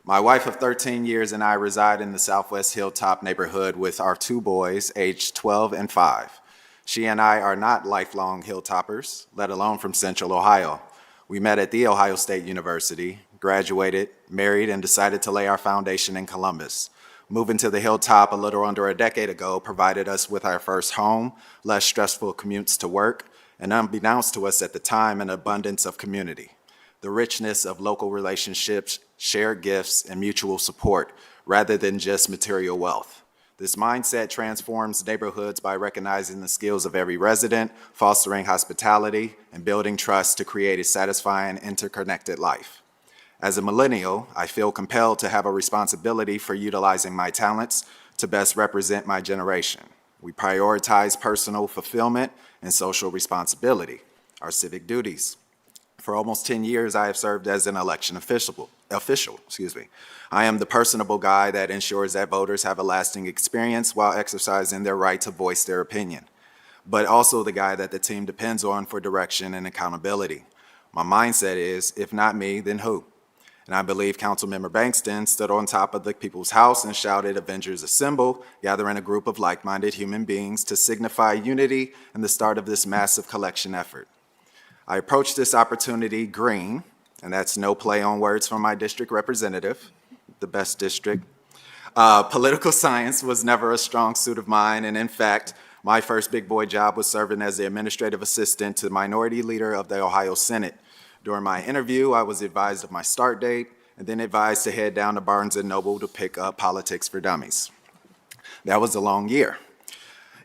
My wife of 13 years and I reside in the Southwest Hilltop neighborhood with our 2 boys, aged 12 and 5. She and I are not lifelong Hilltoppers, let alone from Central Ohio. We met at The Ohio State University, graduated, married, and decided to lay our foundation in Columbus. Moving to the Hilltop a little under a decade ago provided us with our first home, less stressful commutes to work, and unbeknownst to us at the time, an abundance of community. The richness of local relationships, shared gifts, and mutual support, rather than just material wealth. This mindset transforms neighborhoods by recognizing the skills of every resident, fostering hospitality, and building trust to create a satisfying, interconnected life. As a millennial, I feel compelled to have a responsibility for utilizing my talents to best represent my generation. We prioritize personal fulfillment and social responsibility, our civic duties. For almost 10 years, I have served as an election official. I am the personable guy that ensures that voters have a lasting experience while exercising their right to voice their opinion, but also the guy that the team depends on for direction and accountability. My mindset is, if not me, then who? And I believe Councilmember Bankston stood on top of the people's house and shouted, "Avengers Assemble," gathering a group of like-minded human beings to signify unity and the start of this massive collection effort. I approached this opportunity green, and that's no play on words from my district representative, the best district. Political science was never a strong suit of mine, and in fact, my first big boy job was serving as the administrative assistant to the minority leader of the Ohio Senate. During my interview, I was advised of my start date and then advised to head down to Barnes & Noble to pick up Politics for Dummies. That was a long year.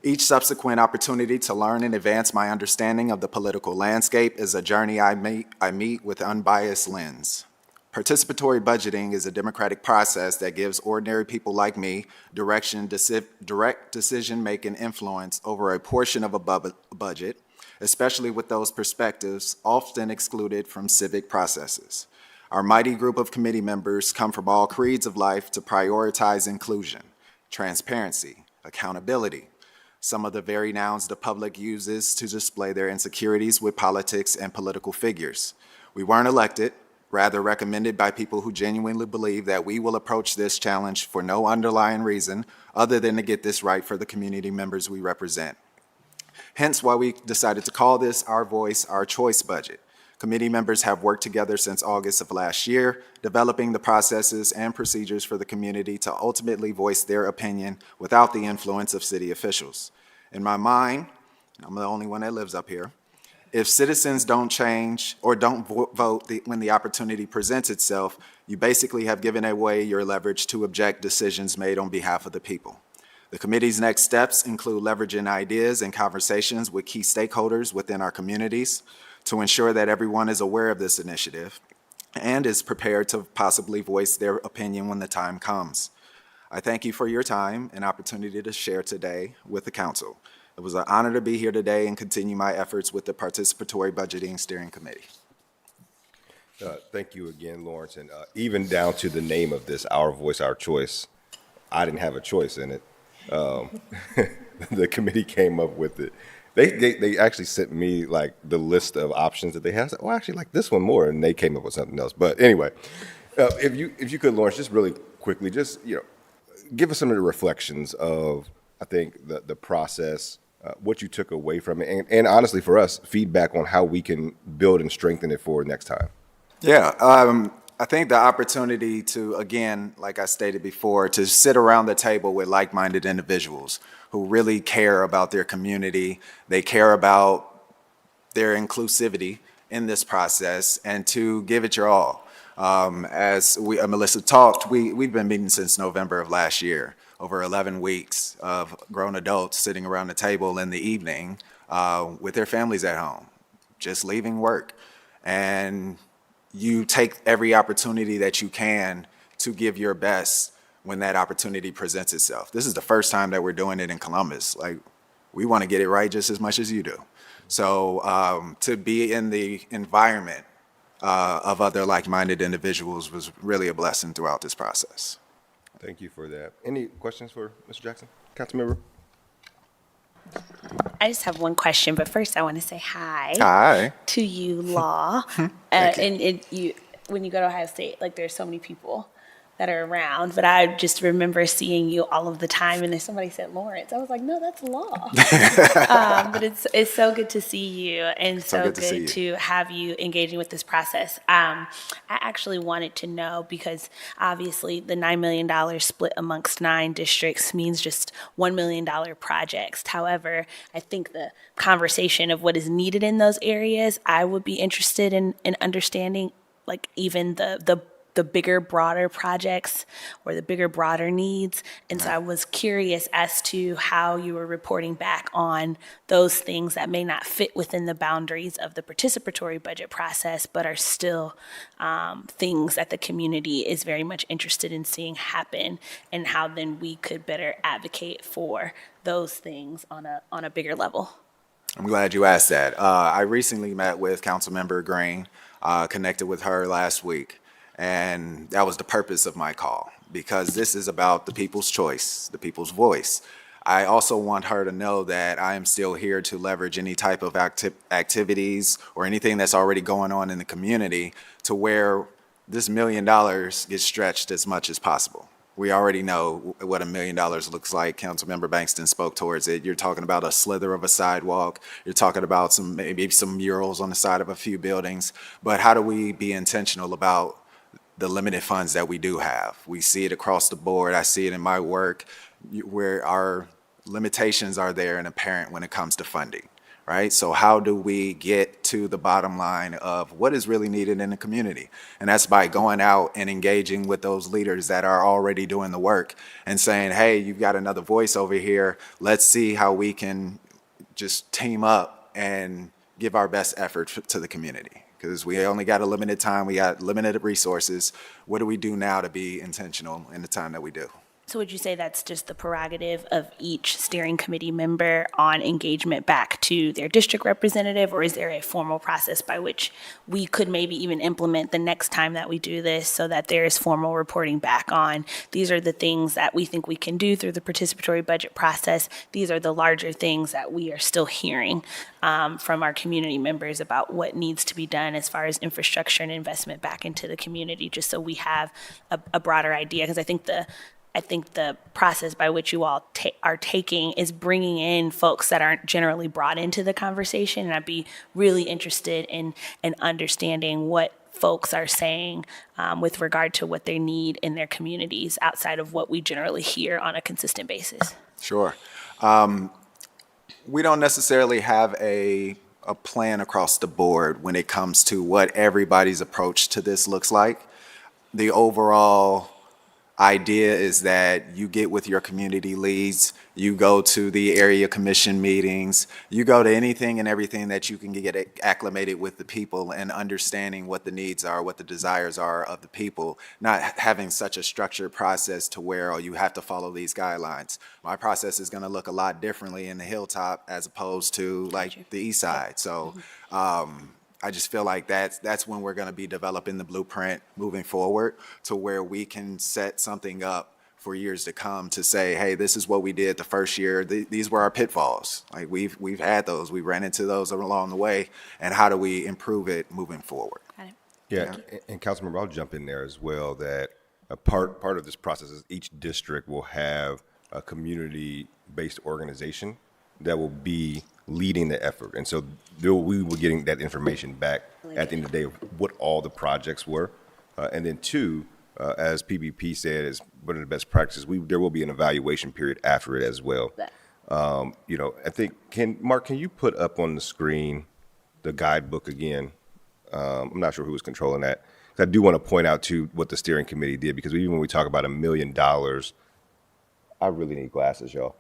Each subsequent opportunity to learn and advance my understanding of the political landscape is a journey I meet with unbiased lens. Participatory budgeting is a democratic process that gives ordinary people like me direct decision-making influence over a portion of a budget, especially with those perspectives often excluded from civic processes. Our mighty group of committee members come from all creeds of life to prioritize inclusion, transparency, accountability, some of the very nouns the public uses to display their insecurities with politics and political figures. We weren't elected, rather recommended by people who genuinely believe that we will approach this challenge for no underlying reason other than to get this right for the community members we represent. Hence why we decided to call this Our Voice, Our Choice budget. Committee members have worked together since August of last year, developing the processes and procedures for the community to ultimately voice their opinion without the influence of city officials. In my mind, I'm the only one that lives up here, if citizens don't change or don't vote when the opportunity presents itself, you basically have given away your leverage to object decisions made on behalf of the people. The committee's next steps include leveraging ideas and conversations with key stakeholders within our communities to ensure that everyone is aware of this initiative and is prepared to possibly voice their opinion when the time comes. I thank you for your time and opportunity to share today with the council. It was an honor to be here today and continue my efforts with the Participatory Budgeting Steering Committee. Thank you again, Lawrence, and even down to the name of this, Our Voice, Our Choice. I didn't have a choice in it. The committee came up with it. They actually sent me like the list of options that they have. I said, oh, I actually like this one more, and they came up with something else. But anyway, if you could, Lawrence, just really quickly, just give us some of the reflections of, I think, the process, what you took away from it, and honestly for us, feedback on how we can build and strengthen it for next time. Yeah, I think the opportunity to, again, like I stated before, to sit around the table with like-minded individuals who really care about their community, they care about their inclusivity in this process, and to give it your all. As Melissa talked, we've been meeting since November of last year, over 11 weeks of grown adults sitting around the table in the evening with their families at home, just leaving work. And you take every opportunity that you can to give your best when that opportunity presents itself. This is the first time that we're doing it in Columbus. Like, we want to get it right just as much as you do. So to be in the environment of other like-minded individuals was really a blessing throughout this process. Thank you for that. Any questions for Mr. Jackson? Councilmember? I just have one question, but first I want to say Hi. to you, Law. And when you go to Ohio State, like there's so many people that are around, but I just remember seeing you all of the time, and then somebody said Lawrence. I was like, no, that's Law. But it's so good to see you, and so good to have you engaging with this process. I actually wanted to know, because obviously the $9 million split amongst 9 districts means just $1 million projects. However, I think the conversation of what is needed in those areas, I would be interested in understanding, like even the the bigger, broader projects or the bigger, broader needs. And so I was curious as to how you were reporting back on those things that may not fit within the boundaries of the participatory budget process, but are still things that the community is very much interested in seeing happen, and how then we could better advocate for those things on a bigger level. I'm glad you asked that. I recently met with Councilmember Green, connected with her last week, and that was the purpose of my call, because this is about the people's choice, the people's voice. I also want her to know that I am still here to leverage any type of activities or anything that's already going on in the community to where this $1 million gets stretched as much as possible. We already know what $1 million looks like. Councilmember Bankston spoke towards it. You're talking about a slither of a sidewalk. You're talking about maybe some murals on the side of a few buildings. But how do we be intentional about the limited funds that we do have? We see it across the board. I see it in my work where our limitations are there and apparent when it comes to funding, right? So how do we get to the bottom line of what is really needed in the community? And that's by going out and engaging with those leaders that are already doing the work and saying, hey, you've got another voice over here. Let's see how we can just team up and give our best effort to the community. Because we only got a limited time, we got limited resources. What do we do now to be intentional in the time that we do? So would you say that's just the prerogative of each steering committee member on engagement back to their district representative, or is there a formal process by which we could maybe even implement the next time that we do this so that there is formal reporting back on, these are the things that we think we can do through the participatory budget process, these are the larger things that we are still hearing from our community members about what needs to be done as far as infrastructure and investment back into the community, just so we have a broader idea? Because I think the process by which you all are taking is bringing in folks that aren't generally brought into the conversation. And I'd be really interested in understanding what folks are saying with regard to what they need in their communities outside of what we generally hear on a consistent basis. Sure. We don't necessarily have a plan across the board when it comes to what everybody's approach to this looks like. The overall idea is that you get with your community leads, you go to the area commission meetings, you go to anything and everything that you can get acclimated with the people and understanding what the needs are, what the desires are of the people, not having such a structured process to where you have to follow these guidelines. My process is going to look a lot differently in the Hilltop as opposed to like the East Side. So I just feel like that's when we're going to be developing the blueprint moving forward to where we can set something up for years to come to say, hey, this is what we did the first year. These were our pitfalls. Like we've had those. We ran into those along the way. And how do we improve it moving forward? Got it. Yeah, and Councilmember, I'll jump in there as well, that a part of this process is each district will have a community-based organization that will be leading the effort. And so we were getting that information back at the end of the day of what all the projects were. And then two, as PBP said, is one of the best practices, there will be an evaluation period after it as well. I think, Mark, can you put up on the screen the guidebook again? I'm not sure who was controlling that. I do want to point out too what the steering committee did, because even when we talk about $1 million, I really need glasses, y'all.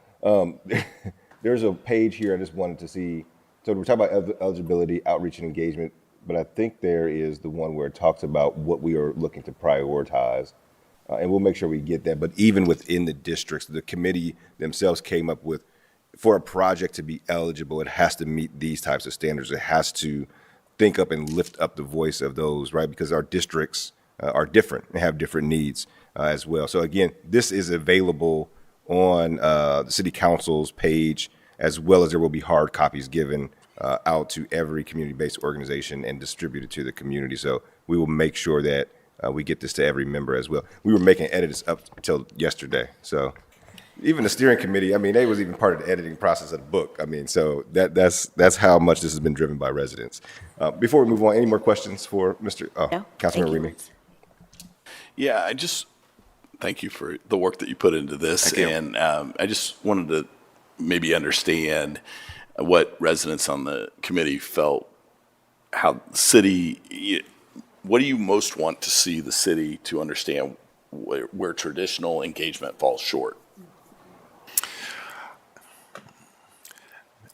There's a page here I just wanted to see. So we're talking about eligibility, outreach, and engagement, but I think there is the one where it talks about what we are looking to prioritize, and we'll make sure we get that. But even within the districts, the committee themselves came up with, for a project to be eligible, it has to meet these types of standards. It has to think up and lift up the voice of those, right? Because our districts are different and have different needs as well. So again, this is available on the City Council's page, as well as there will be hard copies given out to every community-based organization and distributed to the community. So we will make sure that we get this to every member as well. We were making edits up until yesterday. So even the steering committee, I mean, they was even part of the editing process of the book. I mean, so that's how much this has been driven by residents. Before we move on, any more questions for Councilmember Remy? Yeah, thank you for the work that you put into this. And I just wanted to maybe understand what residents on the committee felt, how the city, what do you most want to see the city to understand where traditional engagement falls short?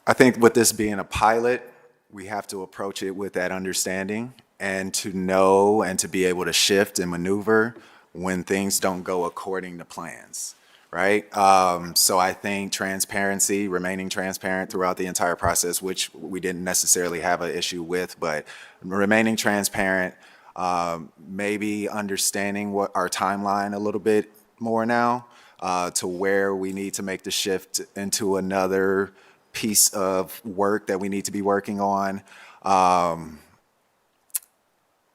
I think with this being a pilot, we have to approach it with that understanding and to know and to be able to shift and maneuver when things don't go according to plans, right? So I think transparency, remaining transparent throughout the entire process, which we didn't necessarily have an issue with, but remaining transparent, maybe understanding what our timeline a little bit more now, to where we need to make the shift into another piece of work that we need to be working on.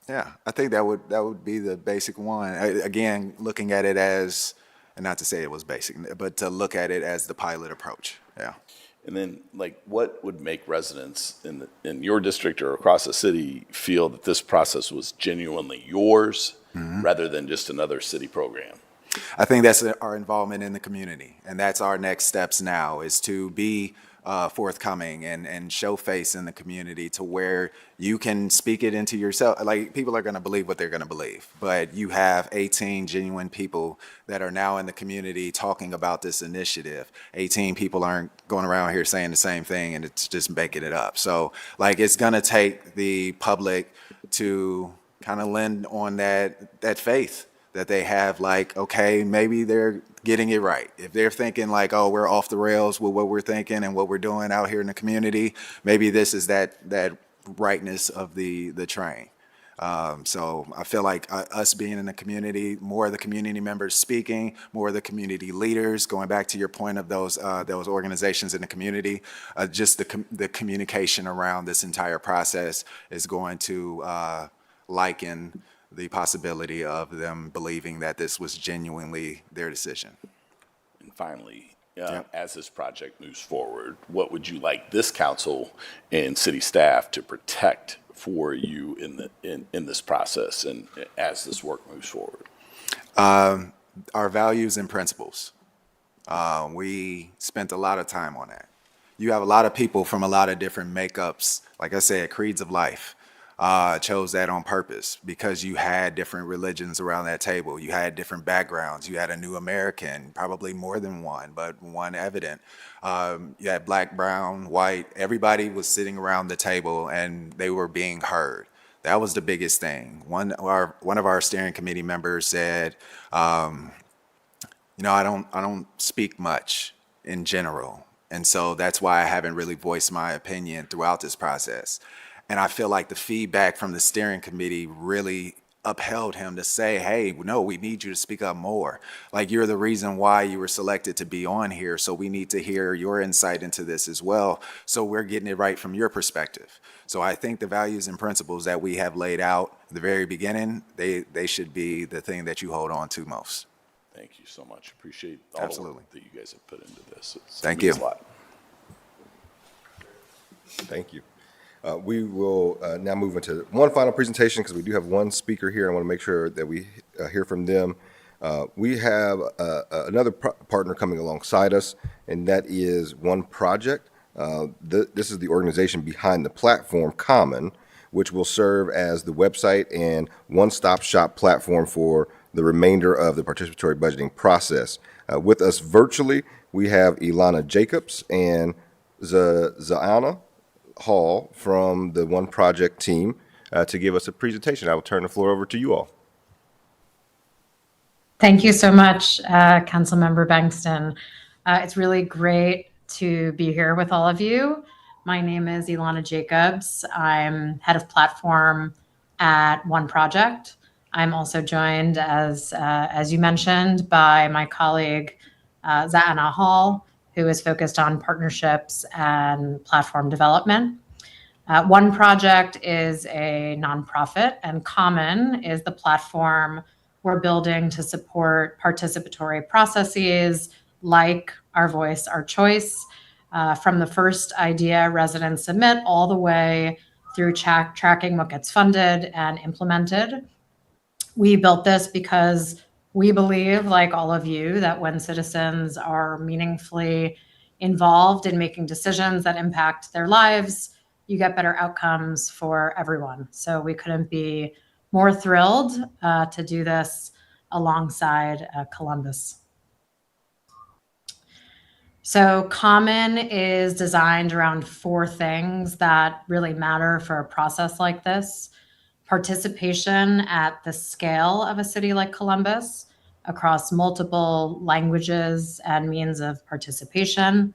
Yeah, I think that would be the basic one. Again, looking at it as, and not to say it was basic, but to look at it as the pilot approach. Yeah. And then, like, what would make residents in your district or across the city feel that this process was genuinely yours rather than just another city program? I think that's our involvement in the community, and that's our next steps now, is to be forthcoming and show face in the community to where you can speak it into yourself. Like, people are going to believe what they're going to believe, but you have 18 genuine people that are now in the community talking about this initiative. 18 people aren't going around here saying the same thing and it's just making it up. So, like, it's going to take the public to kind of lend on that faith that they have, like, okay, maybe they're getting it right. If they're thinking like, oh, we're off the rails with what we're thinking and what we're doing out here in the community, maybe this is that rightness of the train. So I feel like us being in the community, more of the community members speaking, more of the community leaders, going back to your point of those organizations in the community, just the communication around this entire process is going to liken the possibility of them believing that this was genuinely their decision. And finally, as this project moves forward, what would you like this council and city staff to protect for you in this process and as this work moves forward? Our values and principles. We spent a lot of time on that. You have a lot of people from a lot of different makeups, like I said, creeds of life. Chose that on purpose because you had different religions around that table. You had different backgrounds. You had a new American, probably more than one, but one evident. You had black, brown, white. Everybody was sitting around the table and they were being heard. That was the biggest thing. One of our steering committee members said, I don't speak much in general. And so that's why I haven't really voiced my opinion throughout this process. And I feel like the feedback from the steering committee really upheld him to say, hey, no, we need you to speak up more. Like, you're the reason why you were selected to be on here, so we need to hear your insight into this as well. So we're getting it right from your perspective. So I think the values and principles that we have laid out at the very beginning, they should be the thing that you hold on to most. Thank you so much. Appreciate all the work that you guys have put into this. Thank you. A lot. Thank you. We will now move into one final presentation because we do have one speaker here. I want to make sure that we hear from them. We have another partner coming alongside us, and that is One Project. This is the organization behind the platform Common, which will serve as the website and one-stop shop platform for the remainder of the participatory budgeting process. With us virtually, we have Ilana Jacobs and Zaana Hall from the One Project team to give us a presentation. I will turn the floor over to you all. Thank you so much, Councilmember Bankston. It's really great to be here with all of you. My name is Ilana Jacobs. I'm head of platform at One Project. I'm also joined, as you mentioned, by my colleague, Zaana Hall, who is focused on partnerships and platform development. One Project is a nonprofit, and Common is the platform we're building to support participatory processes like Our Voice, Our Choice, from the first idea residents submit all the way through tracking what gets funded and implemented. We built this because we believe, like all of you, that when citizens are meaningfully involved in making decisions that impact their lives, you get better outcomes for everyone. So we couldn't be more thrilled to do this alongside Columbus. So Common is designed around 4 things that really matter for a process like this. Participation at the scale of a city like Columbus across multiple languages and means of participation.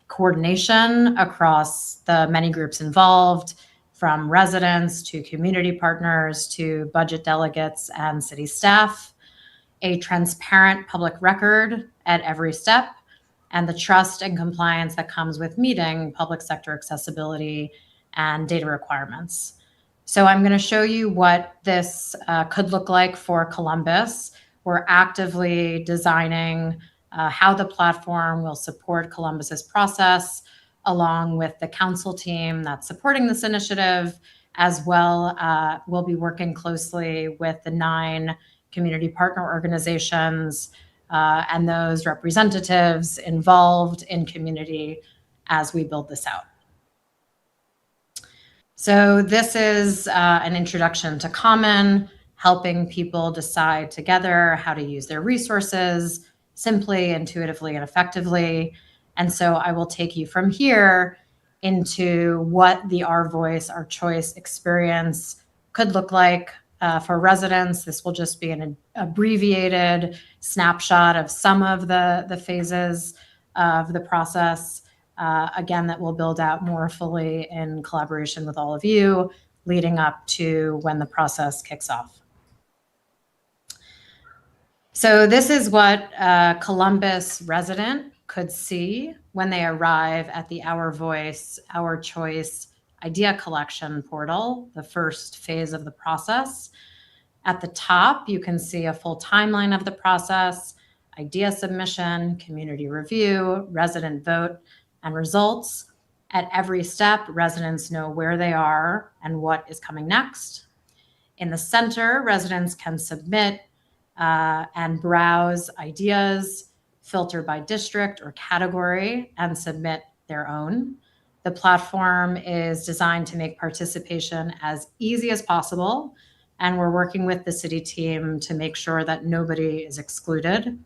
Coordination across the many groups involved, from residents to community partners to budget delegates and city staff. A transparent public record at every step, and the trust and compliance that comes with meeting public sector accessibility and data requirements. So I'm going to show you what this could look like for Columbus. We're actively designing how the platform will support Columbus's process, along with the council team that's supporting this initiative, as well. We'll be working closely with the 9 community partner organizations and those representatives involved in community as we build this out. So this is an introduction to Common, helping people decide together how to use their resources simply, intuitively, and effectively. And so I will take you from here into what the Our Voice, Our Choice experience could look like for residents. This will just be an abbreviated snapshot of some of the phases of the process. Again, that will build out more fully in collaboration with all of you, leading up to when the process kicks off. So this is what a Columbus resident could see when they arrive at the Our Voice, Our Choice idea collection portal, the first phase of the process. At the top, you can see a full timeline of the process, idea submission, community review, resident vote, and results. At every step, residents know where they are and what is coming next. In the center, residents can submit and browse ideas, filter by district or category, and submit their own. The platform is designed to make participation as easy as possible, and we're working with the city team to make sure that nobody is excluded.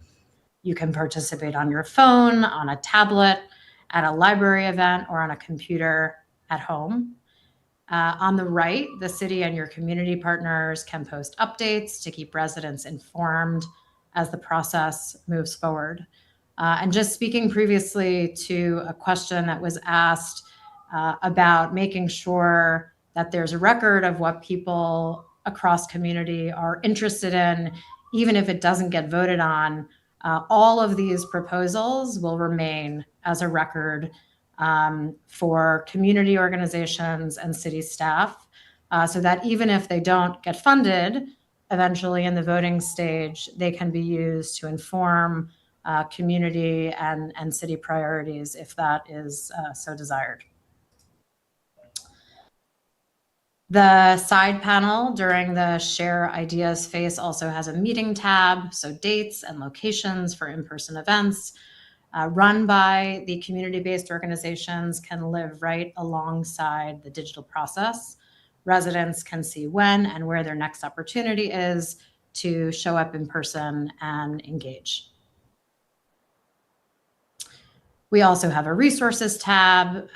You can participate on your phone, on a tablet, at a library event, or on a computer at home. On the right, the city and your community partners can post updates to keep residents informed as the process moves forward. And just speaking previously to a question that was asked about making sure that there's a record of what people across community are interested in, even if it doesn't get voted on, all of these proposals will remain as a record for community organizations and city staff, so that even if they don't get funded eventually in the voting stage, they can be used to inform community and city priorities if that is so desired. The side panel during the Share Ideas phase also has a meeting tab, so dates and locations for in-person events run by the community-based organizations can live right alongside the digital process. Residents can see when and where their next opportunity is to show up in person and engage. We also have a resources tab.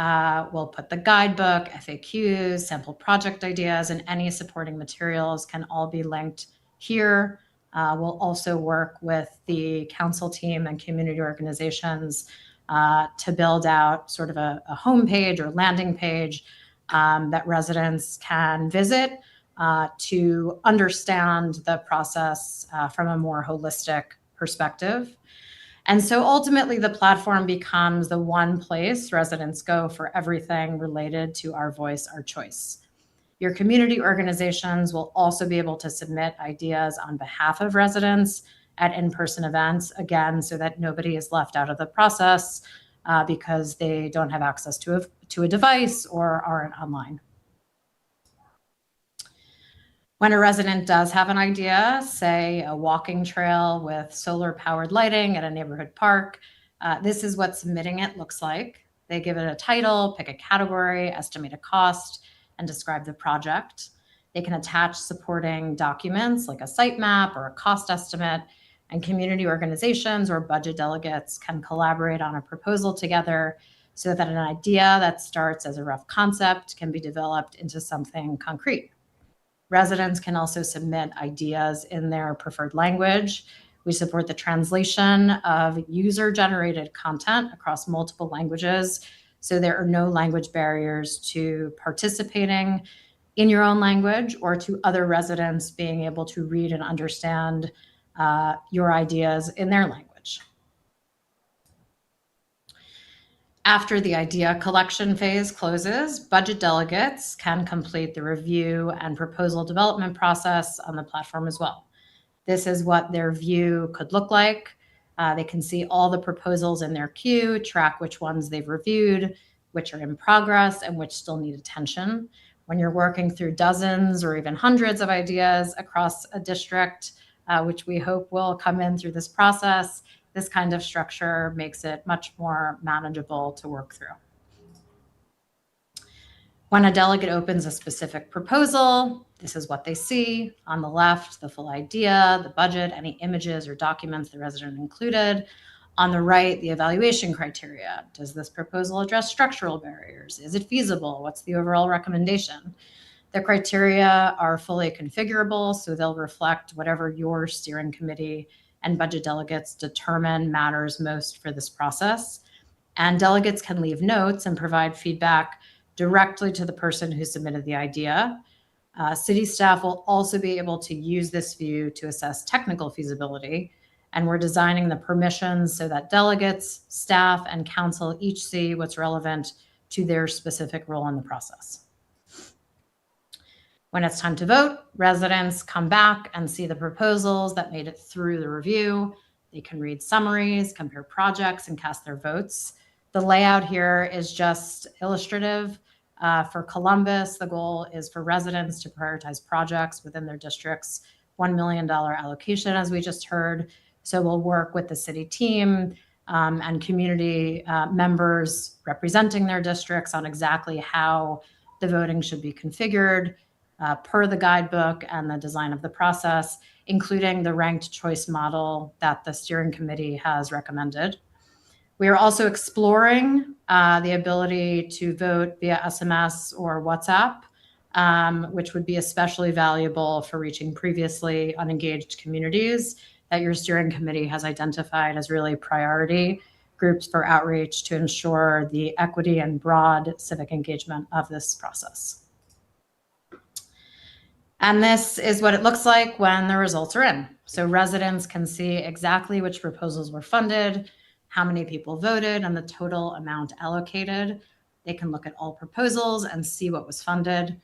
We'll put the guidebook, FAQs, sample project ideas, and any supporting materials can all be linked here. We'll also work with the council team and community organizations to build out sort of a homepage or landing page that residents can visit to understand the process from a more holistic perspective. And so ultimately, the platform becomes the one place residents go for everything related to Our Voice, Our Choice. Your community organizations will also be able to submit ideas on behalf of residents at in-person events, again, so that nobody is left out of the process because they don't have access to a device or aren't online. When a resident does have an idea, say a walking trail with solar-powered lighting at a neighborhood park, this is what submitting it looks like. They give it a title, pick a category, estimate a cost, and describe the project. They can attach supporting documents like a sitemap or a cost estimate, and community organizations or budget delegates can collaborate on a proposal together so that an idea that starts as a rough concept can be developed into something concrete. Residents can also submit ideas in their preferred language. We support the translation of user-generated content across multiple languages, so there are no language barriers to participating in your own language or to other residents being able to read and understand your ideas in their language. After the idea collection phase closes, budget delegates can complete the review and proposal development process on the platform as well. This is what their view could look like. They can see all the proposals in their queue, track which ones they've reviewed, which are in progress, and which still need attention. When you're working through dozens or even hundreds of ideas across a district, which we hope will come in through this process, this kind of structure makes it much more manageable to work through. When a delegate opens a specific proposal, this is what they see. On the left, the full idea, the budget, any images or documents the resident included. On the right, the evaluation criteria. Does this proposal address structural barriers? Is it feasible? What's the overall recommendation? The criteria are fully configurable, so they'll reflect whatever your steering committee and budget delegates determine matters most for this process. And delegates can leave notes and provide feedback directly to the person who submitted the idea. City staff will also be able to use this view to assess technical feasibility, and we're designing the permissions so that delegates, staff, and council each see what's relevant to their specific role in the process. When it's time to vote, residents come back and see the proposals that made it through the review. They can read summaries, compare projects, and cast their votes. The layout here is just illustrative. For Columbus, the goal is for residents to prioritize projects within their district's $1 million allocation, as we just heard. So we'll work with the city team and community members representing their districts on exactly how the voting should be configured per the guidebook and the design of the process, including the ranked choice model that the steering committee has recommended. We are also exploring the ability to vote via SMS or WhatsApp, which would be especially valuable for reaching previously unengaged communities that your steering committee has identified as really priority groups for outreach to ensure the equity and broad civic engagement of this process. And this is what it looks like when the results are in. So residents can see exactly which proposals were funded, how many people voted, and the total amount allocated. They can look at all proposals and see what was funded.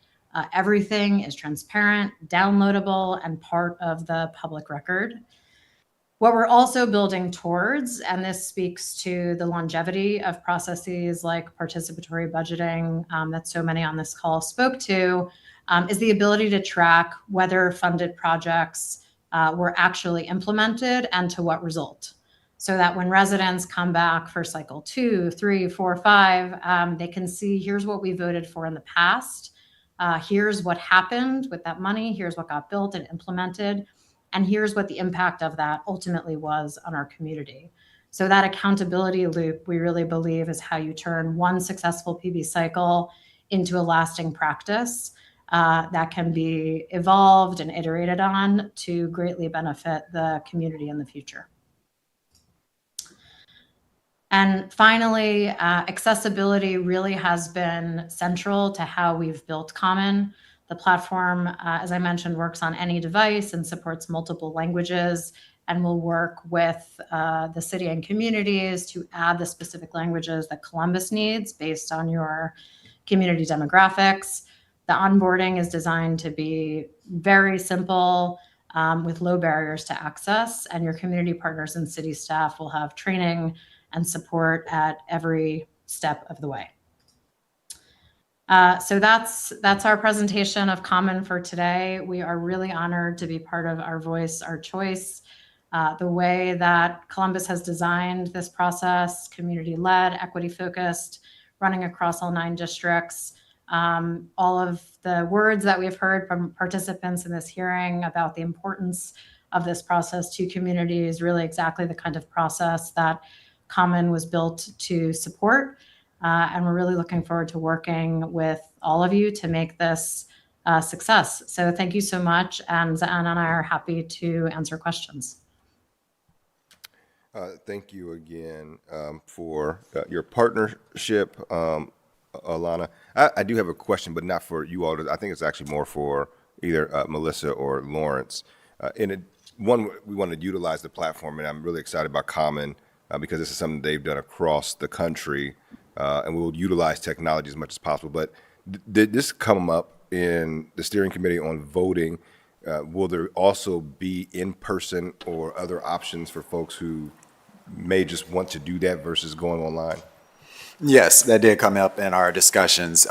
Everything is transparent, downloadable, and part of the public record. What we're also building towards, and this speaks to the longevity of processes like participatory budgeting that so many on this call spoke to, is the ability to track whether funded projects were actually implemented and to what result. So that when residents come back for cycle 2, 3, 4, 5, they can see here's what we voted for in the past. Here's what happened with that money. Here's what got built and implemented. And here's what the impact of that ultimately was on our community. So that accountability loop, we really believe, is how you turn one successful PB cycle into a lasting practice that can be evolved and iterated on to greatly benefit the community in the future. And finally, accessibility really has been central to how we've built Common. The platform, as I mentioned, works on any device and supports multiple languages, and will work with the city and communities to add the specific languages that Columbus needs based on your community demographics. The onboarding is designed to be very simple with low barriers to access, and your community partners and city staff will have training and support at every step of the way. So that's our presentation of Common for today. We are really honored to be part of Our Voice, Our Choice. The way that Columbus has designed this process, community-led, equity-focused, running across all 9 districts, All of the words that we've heard from participants in this hearing about the importance of this process to community is really exactly the kind of process that Common was built to support. And we're really looking forward to working with all of you to make this a success. So thank you so much. And Anna and I are happy to answer questions. Thank you again for your partnership, Alana. I do have a question, but not for you all. I think it's actually more for either Melissa or Lawrence. One, we want to utilize the platform, and I'm really excited about Common because this is something they've done across the country, and we'll utilize technology as much as possible. But did this come up in the steering committee on voting? Will there also be in-person or other options for folks who may just want to do that versus going online? Yes, that did come up in our discussions.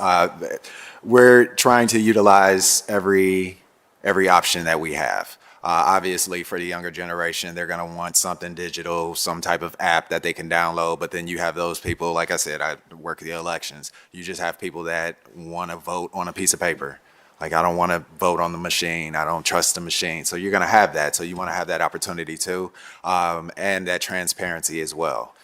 We're trying to utilize every option that we have. Obviously, for the younger generation, they're going to want something digital, some type of app that they can download. But then you have those people, like I said, I work the elections. You just have people that want to vote on a piece of paper. Like, I don't want to vote on the machine. I don't trust the machine. So you're going to have that. So you want to have that opportunity too, and that transparency as well.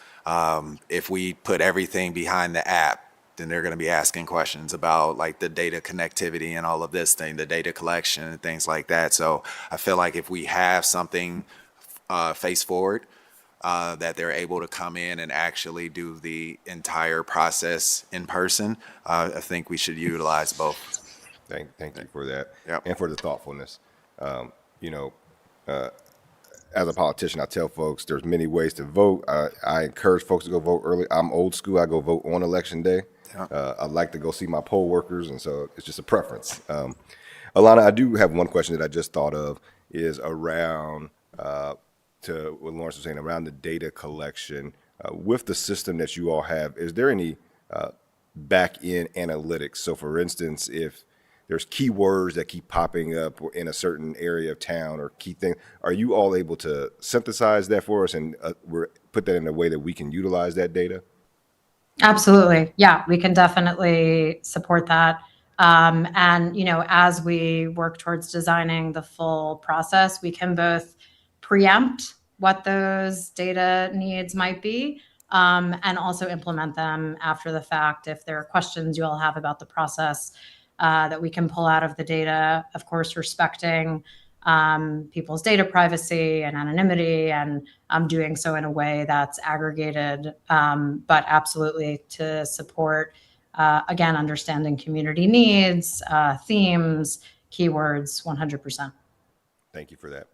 If we put everything behind the app, then they're going to be asking questions about like the data connectivity and all of this thing, the data collection and things like that. So I feel like if we have something face forward, that they're able to come in and actually do the entire process in person, I think we should utilize both. Thank you for that. Yep. And for the thoughtfulness. As a politician, I tell folks there's many ways to vote. I encourage folks to go vote early. I'm old school. I go vote on election day. I like to go see my poll workers, and so it's just a preference. Alana, I do have one question that I just thought of is around, to what Lawrence was saying, around the data collection. With the system that you all have, is there any back-end analytics? So for instance, if there's keywords that keep popping up in a certain area of town or key things, are you all able to synthesize that for us and put that in a way that we can utilize that data? Absolutely. Yeah, we can definitely support that. And, as we work towards designing the full process, we can both preempt what those data needs might be, and also implement them after the fact. If there are questions you all have about the process that we can pull out of the data, of course, respecting people's data privacy and anonymity, and doing so in a way that's aggregated, but absolutely to support, again, understanding community needs, themes, keywords, 100%. Thank you for that.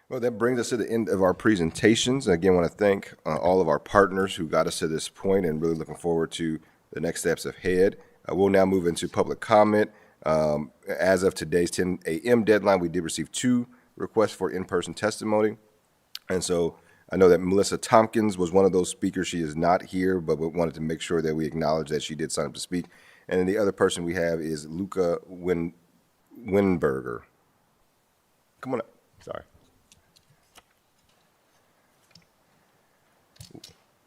Well, that brings us to the end of our presentations. Again, I want to thank all of our partners who got us to this point, and really looking forward to the next steps ahead. We'll now move into public comment. As of today's 10 a.m. deadline, we did receive 2 requests for in-person testimony. And so I know that Melissa Tompkins was one of those speakers. She is not here, but we wanted to make sure that we acknowledge that she did sign up to speak. And then the other person we have is Luca Winberger. Come on up. Sorry.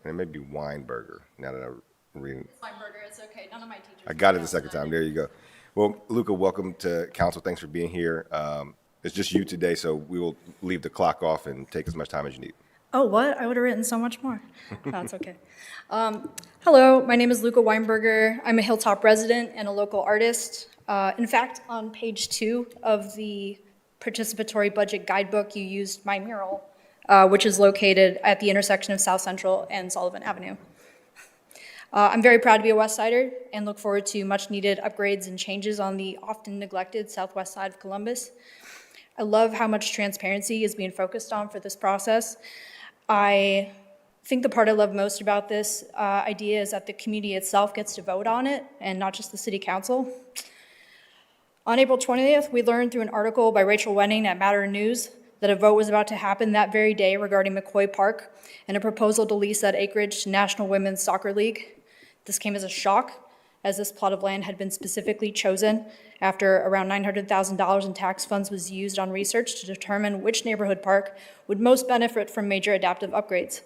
And it may be Weinberger, now that I'm reading. It's Weinberger, it's okay. None of my teachers. I got it the second time. There you go. Well, Luca, welcome to council. Thanks for being here. It's just you today, so we will leave the clock off and take as much time as you need. Oh, what? I would have written so much more. No, it's okay. Hello, my name is Luca Weinberger. I'm a Hilltop resident and a local artist. In fact, on page 2 of the participatory budget guidebook, you used my mural, which is located at the intersection of South Central and Sullivan Avenue. I'm very proud to be a West Sider and look forward to much needed upgrades and changes on the often neglected southwest side of Columbus. I love how much transparency is being focused on for this process. I think the part I love most about this idea is that the community itself gets to vote on it and not just the city council. On April 20th, we learned through an article by Rachel Wenning at Matter News that a vote was about to happen that very day regarding McCoy Park and a proposal to lease that acreage to National Women's Soccer League. This came as a shock, as this plot of land had been specifically chosen after around $900,000 in tax funds was used on research to determine which neighborhood park would most benefit from major adaptive upgrades.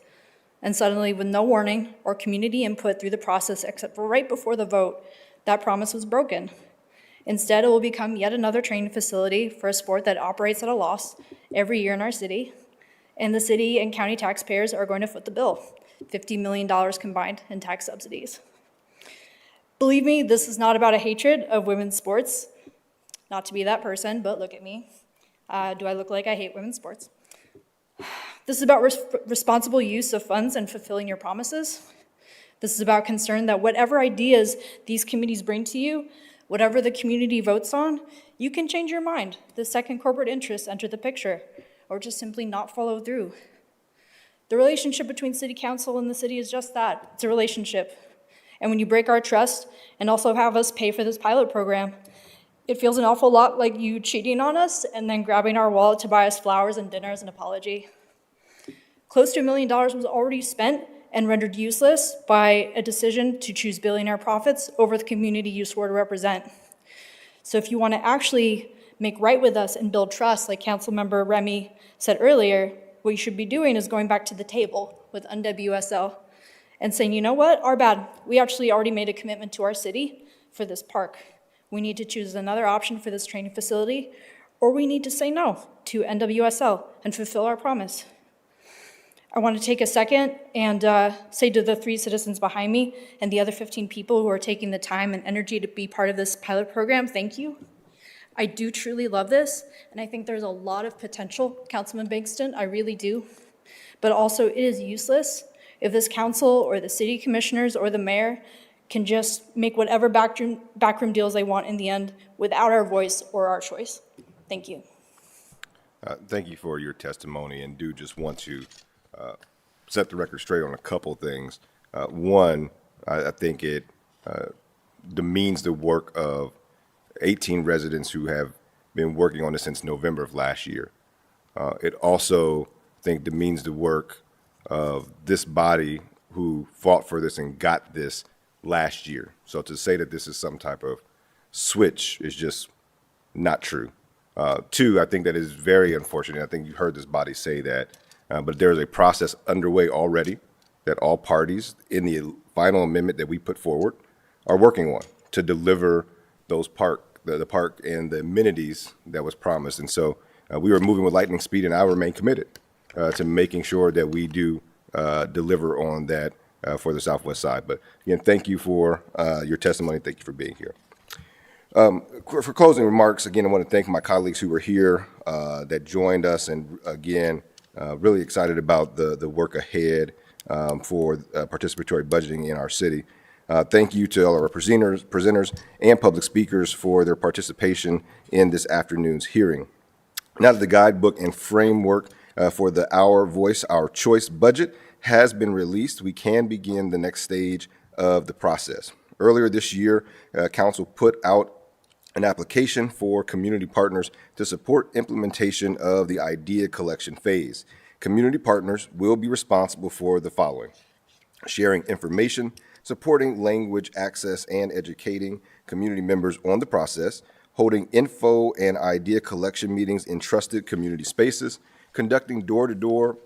And suddenly, with no warning or community input through the process except for right before the vote, that promise was broken. Instead, it will become yet another training facility for a sport that operates at a loss every year in our city, and the city and county taxpayers are going to foot the bill, $50 million combined in tax subsidies. Believe me, this is not about a hatred of women's sports. Not to be that person, but look at me. Do I look like I hate women's sports? This is about responsible use of funds and fulfilling your promises. This is about concern that whatever ideas these committees bring to you, whatever the community votes on, you can change your mind the second corporate interests enter the picture, or just simply not follow through. The relationship between city council and the city is just that. It's a relationship. And when you break our trust and also have us pay for this pilot program, it feels an awful lot like you cheating on us and then grabbing our wallet to buy us flowers and dinner as an apology. Close to $1 million was already spent and rendered useless by a decision to choose billionaire profits over the community you swore to represent. So if you want to actually make right with us and build trust, like Councilmember Remy said earlier, what you should be doing is going back to the table with UnWSL and saying, you know what, our bad. We actually already made a commitment to our city for this park. We need to choose another option for this training facility, or we need to say no to NWSL and fulfill our promise. I want to take a second and say to the 3 citizens behind me and the other 15 people who are taking the time and energy to be part of this pilot program, thank you. I do truly love this, and I think there's a lot of potential, Councilman Bankston, I really do. But also, it is useless if this council or the city commissioners or the mayor can just make whatever backroom deals they want in the end without our voice or our choice. Thank you. Thank you for your testimony, and do just want to set the record straight on a couple things. One, I think it demeans the work of 18 residents who have been working on this since November of last year. It also, I think, demeans the work of this body who fought for this and got this last year. So to say that this is some type of switch is just not true. Two, I think that is very unfortunate. I think you heard this body say that, but there is a process underway already that all parties in the final amendment that we put forward are working on to deliver those the park and the amenities that was promised. And so we are moving with lightning speed, and I remain committed to making sure that we do deliver on that for the Southwest side. But again, thank you for your testimony. Thank you for being here. For closing remarks, again, I want to thank my colleagues who were here that joined us, and again, really excited about the work ahead for participatory budgeting in our city. Thank you to all of our presenters and public speakers for their participation in this afternoon's hearing. Now that the guidebook and framework for the Our Voice, Our Choice budget has been released, we can begin the next stage of the process. Earlier this year, Council put out an application for community partners to support implementation of the idea collection phase. Community partners will be responsible for the following: sharing information, supporting language access, and educating community members on the process, holding info and idea collection meetings in trusted community spaces, conducting door-to-door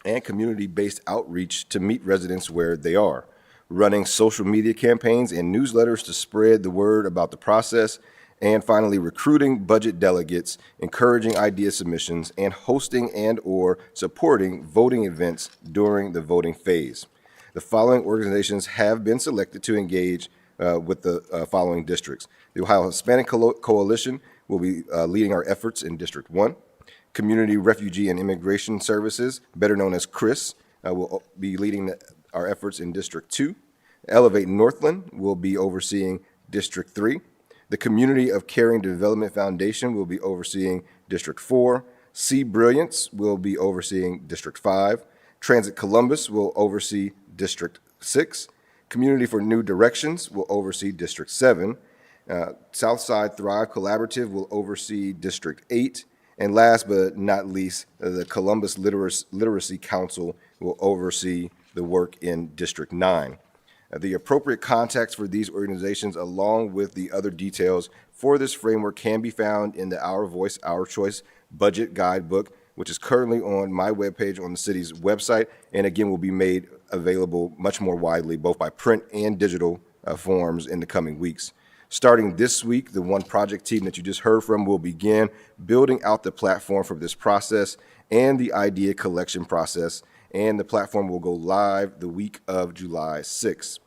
and community-based outreach to meet residents where they are, running social media campaigns and newsletters to spread the word about the process, and finally, recruiting budget delegates, encouraging idea submissions, and hosting and/or supporting voting events during the voting phase. The following organizations have been selected to engage with the following districts. The Ohio Hispanic Coalition will be leading our efforts in District 1. Community Refugee and Immigration Services, better known as CRIS, will be leading our efforts in District 2. Elevate Northland will be overseeing District 3. The Community of Caring Development Foundation will be overseeing District 4. See Brilliance will be overseeing District 5. Transit Columbus will oversee District 6. Community for New Directions will oversee District 7. Southside Thrive Collaborative will oversee District 8. And last but not least, the Columbus Literacy Council will oversee the work in District 9. The appropriate contacts for these organizations, along with the other details for this framework, can be found in the Our Voice, Our Choice budget guidebook, which is currently on my webpage on the city's website, and again will be made available much more widely, both by print and digital, forms in the coming weeks. Starting this week, the One Project team that you just heard from will begin building out the platform for this process and the idea collection process, and the platform will go live the week of July 6th.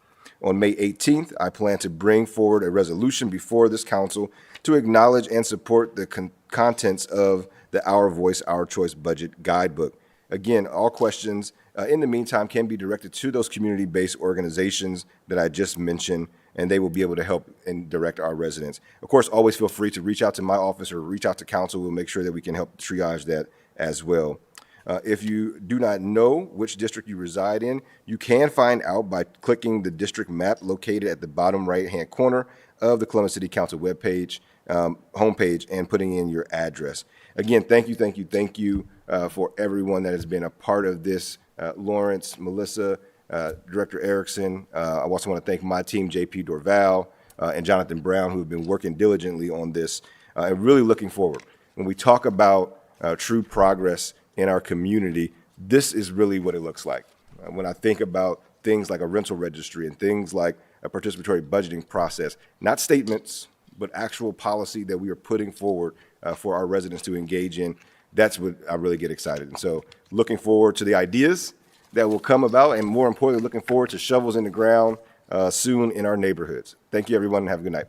On May 18th, I plan to bring forward a resolution before this council to acknowledge and support the contents of the Our Voice, Our Choice Budget Guidebook. Again, all questions in the meantime can be directed to those community-based organizations that I just mentioned, and they will be able to help and direct our residents. Of course, always feel free to reach out to my office or reach out to council. We'll make sure that we can help triage that as well. If you do not know which district you reside in, you can find out by clicking the district map located at the bottom right-hand corner of the Columbus City Council webpage, homepage, and putting in your address. Again, thank you for everyone that has been a part of this. Lawrence, Melissa, Director Erickson. I also want to thank my team, JP Dorval and Jonathan Brown, who have been working diligently on this and really looking forward. When we talk about true progress in our community, this is really what it looks like. When I think about things like a rental registry and things like a participatory budgeting process, not statements, but actual policy that we are putting forward for our residents to engage in, that's what I really get excited. And so looking forward to the ideas that will come about, and more importantly, looking forward to shovels in the ground soon in our neighborhoods. Thank you, everyone, and have a good night.